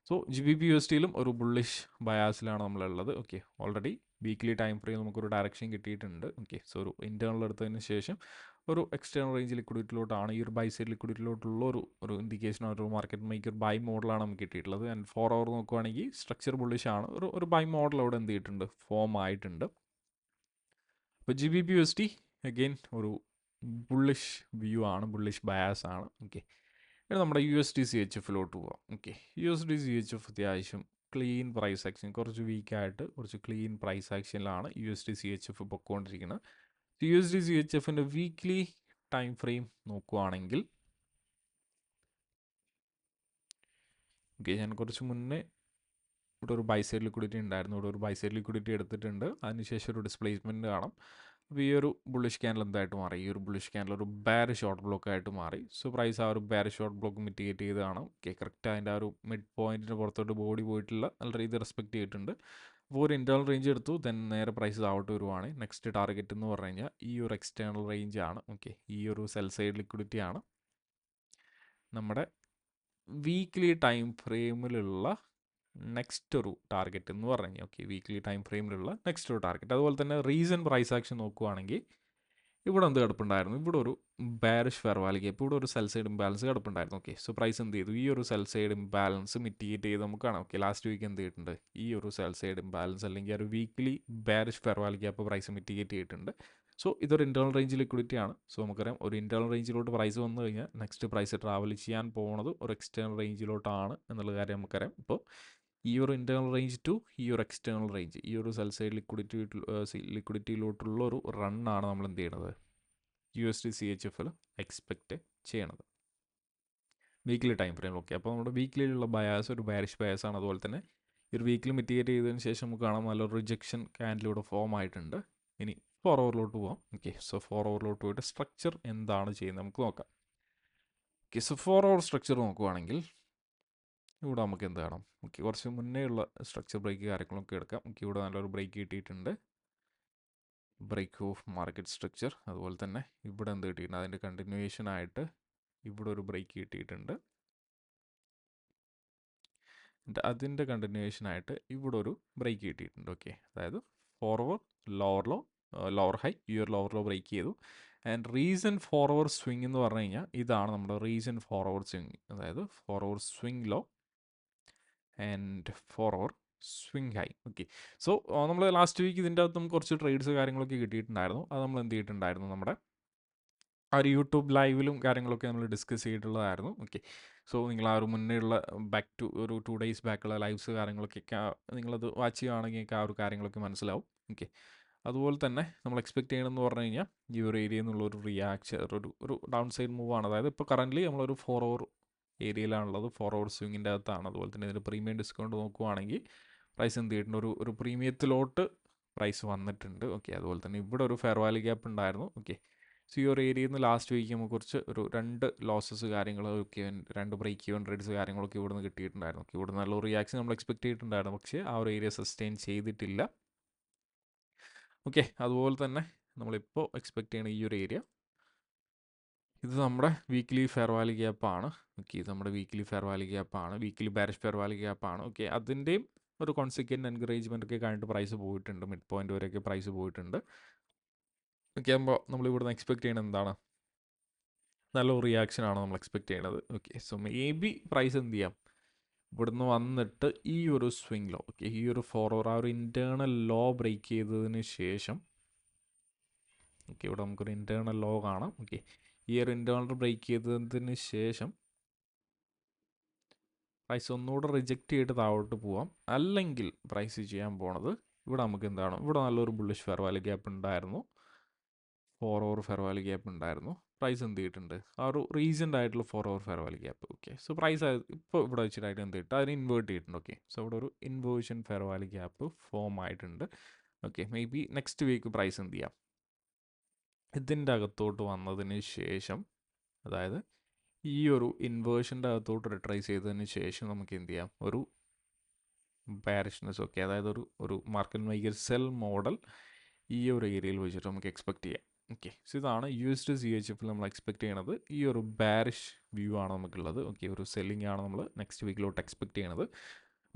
Speaker 1: സോ GBP USDയിലും ഒരു ബുള്ളിഷ് ബയാസിലാണ് നമ്മളുള്ളത്. Okay, already weekly time frame നമുക്കൊരു ഡയറക്ഷൻ കിട്ടിയിട്ടുണ്ട്. ഓക്കെ, സോ ഒരു ഇൻറ്റേർണൽ എടുത്തതിന് ശേഷം ഒരു എക്സ്റ്റേണൽ റേഞ്ച് ലിക്വിഡിറ്റിയിലോട്ടാണ്, ഈ ഒരു ബൈ സൈഡ് ലിക്വിഡിറ്റിയിലോട്ടുള്ള ഒരു ഇൻഡിക്കേഷൻ, ഒരു മാർക്കറ്റ് മേക്കർ ബൈ മോഡലാണ് നമുക്ക് കിട്ടിയിട്ടുള്ളത്. ആൻഡ് 4 അവർ നോക്കുവാണെങ്കിൽ സ്ട്രക്ചർ ബുള്ളിഷ് ആണ്, ഒരു ബൈ മോഡൽ അവിടെ എന്ത് ചെയ്തിട്ടുണ്ട്, ഫോം ആയിട്ടുണ്ട്. അപ്പോൾ GBP USD അഗെയിൻ ഒരു ബുള്ളിഷ് വ്യൂ ആണ്, ബുള്ളിഷ് ബയാസ് ആണ്. ഓക്കെ, ഇനി നമ്മുടെ USD CHFിലോട്ട് പോവാം. ഓക്കെ, USD CHF അത്യാവശ്യം ക്ലീൻ പ്രൈസ് ആക്ഷൻ, കുറച്ച് വീക്കായിട്ട് കുറച്ച് ക്ലീൻ പ്രൈസ് ആക്ഷനിലാണ് USD CHF പൊക്കോണ്ടിരിക്കുന്നത്. USD CHFിൻ്റെ വീക്ക്ലി ടൈം ഫ്രെയിം നോക്കുവാണെങ്കിൽ ഓക്കെ, ഞാൻ കുറച്ച് മുന്നേ ഇവിടെ ഒരു ബൈ സൈഡ് ലിക്വിഡിറ്റി ഉണ്ടായിരുന്നു, ഇവിടെ ഒരു ബൈ സൈഡ് ലിക്വിഡിറ്റി എടുത്തിട്ടുണ്ട്. അതിനുശേഷം ഒരു ഡിസ്പ്ലേസ്മെൻറ്റ് കാണാം. അപ്പോൾ ഈ ഒരു ബുള്ളിഷ് ക്യാൻഡിൽ എന്തായിട്ട് മാറി, ഈ ഒരു ബുള്ളിഷ് ക്യാൻഡിൽ ഒരു ബെയർ ഷോർട്ട് ബ്ലോക്ക് ആയിട്ട് മാറി. സോ പ്രൈസ് ആ ഒരു ബെയർ ഷോർട്ട് ബ്ലോക്ക് മിറ്റിഗേറ്റ് ചെയ്ത് കാണാം. ഓക്കെ, കറക്റ്റ് അതിൻ്റെ ആ ഒരു മിഡ് പോയിന്റിന് പുറത്തോട്ട് ബോഡി പോയിട്ടില്ല, നല്ല രീതിയിൽ റെസ്പെക്ട് ചെയ്തിട്ടുണ്ട്. അപ്പോൾ ഒരു ഇൻറ്റേർണൽ റേഞ്ച് എടുത്തു, ദെൻ നേരെ പ്രൈസ് താഴോട്ട് വരുവാണ്. നെക്സ്റ്റ് ടാർഗറ്റ് എന്ന് പറഞ്ഞു കഴിഞ്ഞാൽ ഈ ഒരു എക്സ്റ്റേണൽ റേഞ്ച് ആണ്. ഓക്കെ, ഈ ഒരു സെൽ സൈഡ് ലിക്വിഡിറ്റി ആണ് നമ്മുടെ വീക്ക്ലി ടൈം ഫ്രെയിമിലുള്ള നെക്സ്റ്റ് ഒരു ടാർഗറ്റ് എന്ന് പറഞ്ഞു. ഓക്കെ, വീക്ക്ലി ടൈം ഫ്രെയിമിലുള്ള നെക്സ്റ്റ് ഒരു ടാർഗറ്റ്. അതുപോലെ തന്നെ റീസെൻറ്റ് പ്രൈസ് ആക്ഷൻ നോക്കുവാണെങ്കിൽ ഇവിടെ എന്ത് കിടപ്പുണ്ടായിരുന്നു, ഇവിടെ ഒരു ബാരിഷ് ഫെയർ വാല്യൂ ഗ്യാപ്പ്, ഇവിടെ ഒരു സെൽ സൈഡ് ഇംബാലൻസ് കിടപ്പുണ്ടായിരുന്നു. ഓക്കെ, സോ പ്രൈസ് എന്ത് ചെയ്തു, ഈ ഒരു സെൽ സൈഡ് ഇംബാലൻസ് മിറ്റിഗേറ്റ് ചെയ്ത് നമുക്ക് കാണാം. ഓക്കെ, ലാസ്റ്റ് വീക്ക് എന്ത് ചെയ്തിട്ടുണ്ട്, ഈ ഒരു സെൽ സൈഡ് ഇംബാലൻസ് അല്ലെങ്കിൽ ഒരു weekly bearish fair value gap price mitigate ചെയ്തിട്ടുണ്ട്. സോ ഇതൊരു ഇൻറ്റേർണൽ റേഞ്ച് ലിക്വിഡിറ്റി ആണ്. സോ നമുക്കറിയാം ഒരു ഇൻറ്റേർണൽ റേഞ്ചിലോട്ട് പ്രൈസ് വന്നു കഴിഞ്ഞാൽ നെക്സ്റ്റ് പ്രൈസ് ട്രാവൽ ചെയ്യാൻ പോകുന്നത് ഒരു എക്സ്റ്റേണൽ റേഞ്ചിലോട്ടാണ് എന്നുള്ള കാര്യം നമുക്കറിയാം. ഇപ്പോൾ ഈ ഒരു ഇൻറ്റേർണൽ റേഞ്ച് ടു ഈ ഒരു എക്സ്റ്റേണൽ റേഞ്ച്, ഈ ഒരു സെൽ സൈഡ് ലിക്വിഡിറ്റിയിലോട്ടുള്ള ഒരു റണ്ണാണ് നമ്മൾ എന്ത് ചെയ്യണത്, USD CHFൽ എക്സ്പെക്റ്റ് ചെയ്യണത് വീക്ക്ലി ടൈം ഫ്രെയിം. ഓക്കെ, അപ്പോൾ നമ്മുടെ വീക്ക്ലിയിലുള്ള ബയാസ് ഒരു ബാരിഷ് ബയാസ് ആണ്. അതുപോലെ തന്നെ ഈ ഒരു വീക്കിലി മിറ്റിഗേറ്റ് ചെയ്തതിന് ശേഷം നമുക്ക് കാണാം നല്ലൊരു റിജക്ഷൻ ക്യാൻഡിലൂടെ ഫോം ആയിട്ടുണ്ട്. ഇനി 4 hourലോട്ട് പോവാം. ഓക്കെ, സോ 4 hourലോട്ട് പോയിട്ട് സ്ട്രക്ചർ എന്താണ് ചെയ്യുന്നത് നമുക്ക് നോക്കാം. ഓക്കെ, സോ 4 hour സ്ട്രക്ചർ നോക്കുവാണെങ്കിൽ ഇവിടെ നമുക്ക് എന്ത് കാണാം, ഓക്കെ കുറച്ച് മുന്നേ ഉള്ള സ്ട്രക്ചർ ബ്രേക്ക് കാര്യങ്ങളൊക്കെ എടുക്കാം. ഓക്കെ, ഇവിടെ നല്ലൊരു ബ്രേക്ക് കിട്ടിയിട്ടുണ്ട്, ബ്രേക്ക് ഓഫ് മാർക്കറ്റ് സ്ട്രക്ചർ. അതുപോലെ തന്നെ ഇവിടെ എന്ത് കിട്ടിയിട്ടുണ്ട്, അതിൻ്റെ കണ്ടിന്യൂവേഷൻ ആയിട്ട് ഇവിടെ ഒരു ബ്രേക്ക് കിട്ടിയിട്ടുണ്ട്. അതിൻ്റെ കണ്ടിന്യൂവേഷൻ ആയിട്ട് ഇവിടെ ഒരു ബ്രേക്ക് കിട്ടിയിട്ടുണ്ട്. ഓക്കെ, അതായത് ഫോർവേഡ് ലോവർ ഹൈ, ഈ ഒരു ലോവർ ലോ ബ്രേക്ക് ചെയ്തു. ആൻഡ് റീസൺ ഫോർവേഡ് സ്വിങ് എന്ന് പറഞ്ഞു കഴിഞ്ഞാൽ ഇതാണ് നമ്മുടെ റീസൺ ഫോർവേഡ് സ്വിങ്, അതായത് forward swing law and forward swing high. Okay, so നമ്മൾ ലാസ്റ്റ് വീക്ക് ഇതിൻ്റെ അകത്ത് നമുക്ക് കുറച്ച് ട്രേഡ്സ് കാര്യങ്ങളൊക്കെ കിട്ടിയിട്ടുണ്ടായിരുന്നു. അത് നമ്മൾ എന്ത് ചെയ്തിട്ടുണ്ടായിരുന്നു, നമ്മുടെ ആ ഒരു യൂട്യൂബ് ലൈവിലും കാര്യങ്ങളൊക്കെ നമ്മൾ ഡിസ്കസ് ചെയ്തിട്ടുള്ളതായിരുന്നു. ഓക്കെ, സോ നിങ്ങൾ ആ ഒരു മുന്നേ ഉള്ള ബാക്ക് ടു ഒരു 2 days ബാക്കുള്ള ലൈവ്സ് കാര്യങ്ങളൊക്കെ നിങ്ങളത് വാച്ച് ചെയ്യുകയാണെങ്കിൽ ആ ഒരു കാര്യങ്ങളൊക്കെ മനസ്സിലാവും. ഓക്കെ, അതുപോലെ തന്നെ നമ്മൾ എക്സ്പെക്ട് ചെയ്യണമെന്ന് പറഞ്ഞു കഴിഞ്ഞാൽ ഈ ഒരു ഏരിയയിൽ നിന്നുള്ള ഒരു റിയാക്ഷൻ ഒരു ഡൗൺ സൈഡ് മൂവ് ആണ്. അതായത് ഇപ്പോൾ കറൻ്റ്ലി നമ്മളൊരു 4 hour ഏരിയയിലാണുള്ളത്, 4 hour സ്വിങ്ങിൻ്റെ അകത്താണ്. അതുപോലെ തന്നെ ഇതിൻ്റെ പ്രീമിയം ഡിസ്കൗണ്ട് നോക്കുവാണെങ്കിൽ പ്രൈസ് എന്ത് ചെയ്തിട്ടുണ്ട്, ഒരു പ്രീമിയത്തിലോട്ട് പ്രൈസ് വന്നിട്ടുണ്ട്. ഓക്കെ, അതുപോലെ തന്നെ ഇവിടെ ഒരു ഫെയർ വാല്യൂ ഗ്യാപ്പ് ഉണ്ടായിരുന്നു. ഓക്കെ, സോ ഈ ഒരു ഏരിയയിൽ നിന്ന് ലാസ്റ്റ് വീക്ക് നമുക്ക് കുറച്ച് ഒരു 2 ലോസസ് കാര്യങ്ങളൊക്കെ 2 ബ്രേക്ക് ഈവൻ റേറ്റ്സ് കാര്യങ്ങളൊക്കെ ഇവിടെ നിന്ന് കിട്ടിയിട്ടുണ്ടായിരുന്നു. ഓക്കെ, ഇവിടെ നല്ലൊരു റിയാക്ഷൻ നമ്മൾ എക്സ്പെക്ട് ചെയ്തിട്ടുണ്ടായിരുന്നു, പക്ഷേ ആ ഒരു ഏരിയ സസ്റ്റെയിൻ ചെയ്തിട്ടില്ല. ഓക്കെ, അതുപോലെ തന്നെ നമ്മളിപ്പോൾ എക്സ്പെക്ട് ചെയ്യണ ഈ ഒരു ഏരിയ, ഇത് നമ്മുടെ വീക്ക്ലി ഫെയർ വാല്യൂ ഗ്യാപ്പാണ്. ഓക്കെ, ഇത് നമ്മുടെ വീക്ക്ലി ഫെയർ വാല്യൂ ഗ്യാപ്പാണ്, വീക്ക്ലി ബാരിഷ് ഫെയർ വാല്യൂ ഗ്യാപ്പാണ്. ഓക്കെ, അതിൻ്റെയും ഒരു കോൺസിക്വൻ്റ് എൻകറേജ്മെൻ്റ് ഒക്കെ കഴിഞ്ഞിട്ട് പ്രൈസ് പോയിട്ടുണ്ട്, മിഡ് പോയിൻ്റ് വരെയൊക്കെ പ്രൈസ് പോയിട്ടുണ്ട്. ഓക്കെ, ആകുമ്പോൾ നമ്മൾ ഇവിടുന്ന് എക്സ്പെക്ട് ചെയ്യണത് എന്താണ്, നല്ലൊരു റിയാക്ഷനാണ് നമ്മൾ എക്സ്പെക്ട് ചെയ്യണത്. Okay, so maybe price എന്ത് ചെയ്യാം, ഇവിടുന്ന് വന്നിട്ട് ഈ ഒരു സ്വിങ് ലോ, ഓക്കെ ഈ ഒരു 4 hour ആ ഒരു ഇൻറ്റേർണൽ ലോ ബ്രേക്ക് ചെയ്തതിന് ശേഷം, ഓക്കെ ഇവിടെ നമുക്കൊരു ഇൻറ്റേർണൽ ലോ കാണാം. ഓക്കെ, ഈ ഒരു ഇൻറ്റേർണൽ ബ്രേക്ക് ചെയ്തതിന് ശേഷം പ്രൈസ് ഒന്നുകൂടെ റിജക്റ്റ് ചെയ്തിട്ട് താഴോട്ട് പോവാം. അല്ലെങ്കിൽ പ്രൈസ് ചെയ്യാൻ പോണത് ഇവിടെ നമുക്ക് എന്താണ്, ഇവിടെ നല്ലൊരു ബുള്ളിഷ് ഫെയർ വാല്യൂ ഗ്യാപ്പ് ഉണ്ടായിരുന്നു, 4 hour ഫെയർ വാല്യൂ ഗ്യാപ്പ് ഉണ്ടായിരുന്നു. പ്രൈസ് എന്ത് ചെയ്തിട്ടുണ്ട്, ആ ഒരു റീസെൻ്റ് ആയിട്ടുള്ള 4 hour fair value gap. Okay, so price ഇപ്പോൾ ഇവിടെ വെച്ചിട്ടായിട്ട് എന്ത് ചെയ്തിട്ട് അതിന് ഇൻവേർട്ട് ചെയ്തിട്ടുണ്ട്. ഓക്കെ, സോ ഇവിടെ ഒരു inversion fair value gap form ആയിട്ടുണ്ട്. Okay, maybe next week price എന്ത് ചെയ്യാം, ഇതിൻ്റെ അകത്തോട്ട് വന്നതിന് ശേഷം, അതായത് ഈ ഒരു ഇൻവേർഷൻ്റെ അകത്തോട്ട് റിട്രൈസ് ചെയ്തതിന് ശേഷം നമുക്ക് എന്ത് ചെയ്യാം, ഒരു ബാരിഷ്നെസ്. ഓക്കെ, അതായത് ഒരു മാർക്കറ്റ് മേക്കർ സെൽ മോഡൽ ഈ ഒരു ഏരിയയിൽ വെച്ചിട്ട് നമുക്ക് എക്സ്പെക്ട് ചെയ്യാം. ഓക്കെ, സോ ഇതാണ് USD CHF നമ്മൾ എക്സ്പെക്ട് ചെയ്യണത്. ഈ ഒരു ബാരിഷ് വ്യൂ ആണ് നമുക്കുള്ളത്. ഓക്കെ, ഒരു സെല്ലിംഗ് ആണ് നമ്മൾ നെക്സ്റ്റ് വീക്കിലോട്ട് എക്സ്പെക്ട് ചെയ്യണത്.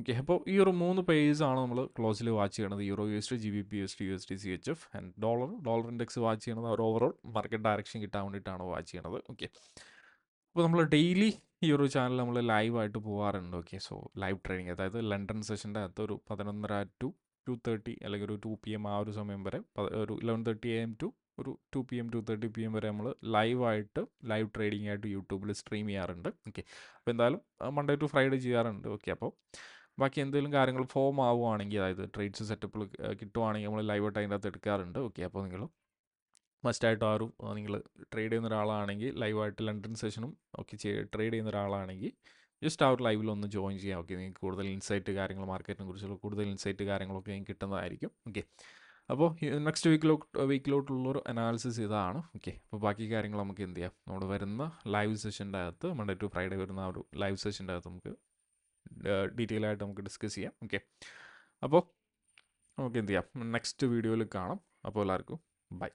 Speaker 1: ഓക്കെ, അപ്പോൾ ഈ ഒരു 3 പേജ് ആണ് നമ്മൾ ക്ലോസിൽ വാച്ച് ചെയ്യണത്, euro USD, GBP USD, USD CHF and dollar index watch ചെയ്യണത് ഒരു ഓവറോൾ മാർക്കറ്റ് ഡയറക്ഷൻ കിട്ടാൻ വേണ്ടിയിട്ടാണ് വാച്ച് ചെയ്യണത്. ഓക്കെ, അപ്പോൾ നമ്മൾ ഡെയിലി ഈ ഒരു ചാനൽ നമ്മൾ ലൈവായിട്ട് പോകാറുണ്ട്. ഓക്കെ, സോ ലൈവ് ട്രേഡിങ്, അതായത് ലണ്ടൻ സെഷൻ്റെ അകത്ത് ഒരു 11:30 to 2:30 അല്ലെങ്കിൽ ഒരു 2 PM ആ ഒരു സമയം വരെ, ഒരു 11:30 AM to ഒരു 2 PM 2:30 PM വരെ നമ്മൾ ലൈവ് ട്രേഡിംഗ് ആയിട്ട് യൂട്യൂബിൽ സ്ട്രീം ചെയ്യാറുണ്ട്. ഓക്കെ, അപ്പോൾ എന്തായാലും മൺഡേ ടു ഫ്രൈഡേ ചെയ്യാറുണ്ട്. ഓക്കെ, അപ്പോൾ ബാക്കി എന്തെങ്കിലും കാര്യങ്ങൾ ഫോം ആവുകയാണെങ്കിൽ, അതായത് ട്രേഡ്സ് സെറ്റപ്പിൽ കിട്ടുവാണെങ്കിൽ നമ്മൾ ലൈവായിട്ട് അതിൻ്റെ അകത്ത് എടുക്കാറുണ്ട്. ഓക്കെ, അപ്പോൾ നിങ്ങൾ മസ്റ്റായിട്ട് ആ ഒരു നിങ്ങൾ ട്രേഡ് ചെയ്യുന്ന ഒരാളാണെങ്കിൽ ലൈവായിട്ട് ലണ്ടൻ സെഷനും ഒക്കെ ട്രേഡ് ചെയ്യുന്ന ഒരാളാണെങ്കിൽ ജസ്റ്റ് ആ ഒരു ലൈവിൽ ഒന്ന് ജോയിൻ ചെയ്യാം. ഓക്കെ, നിങ്ങൾക്ക് കൂടുതൽ ഇൻസൈറ്റ് കാര്യങ്ങൾ, മാർക്കറ്റിനെ കുറിച്ചുള്ള കൂടുതൽ ഇൻസൈറ്റ് കാര്യങ്ങളൊക്കെ നിങ്ങൾക്ക് കിട്ടുന്നതായിരിക്കും. ഓക്കെ, അപ്പോൾ നെക്സ്റ്റ് വീക്കിലോട്ടുള്ളൊരു അനാലിസിസ് ഇതാണ്. ഓക്കെ, അപ്പോൾ ബാക്കി കാര്യങ്ങൾ നമുക്ക് എന്ത് ചെയ്യാം, നമ്മൾ വരുന്ന ലൈവ് സെഷൻ്റെ അകത്ത്, മൺഡേ ടു ഫ്രൈഡേ വരുന്ന ആ ഒരു ലൈവ് സെഷൻ്റെ അകത്ത് നമുക്ക് ഡീറ്റെയിൽ ആയിട്ട് നമുക്ക് ഡിസ്കസ് ചെയ്യാം. ഓക്കെ, അപ്പോൾ നമുക്ക് എന്ത് ചെയ്യാം, നെക്സ്റ്റ് വീഡിയോയിൽ കാണാം. അപ്പോൾ എല്ലാവർക്കും ബൈ.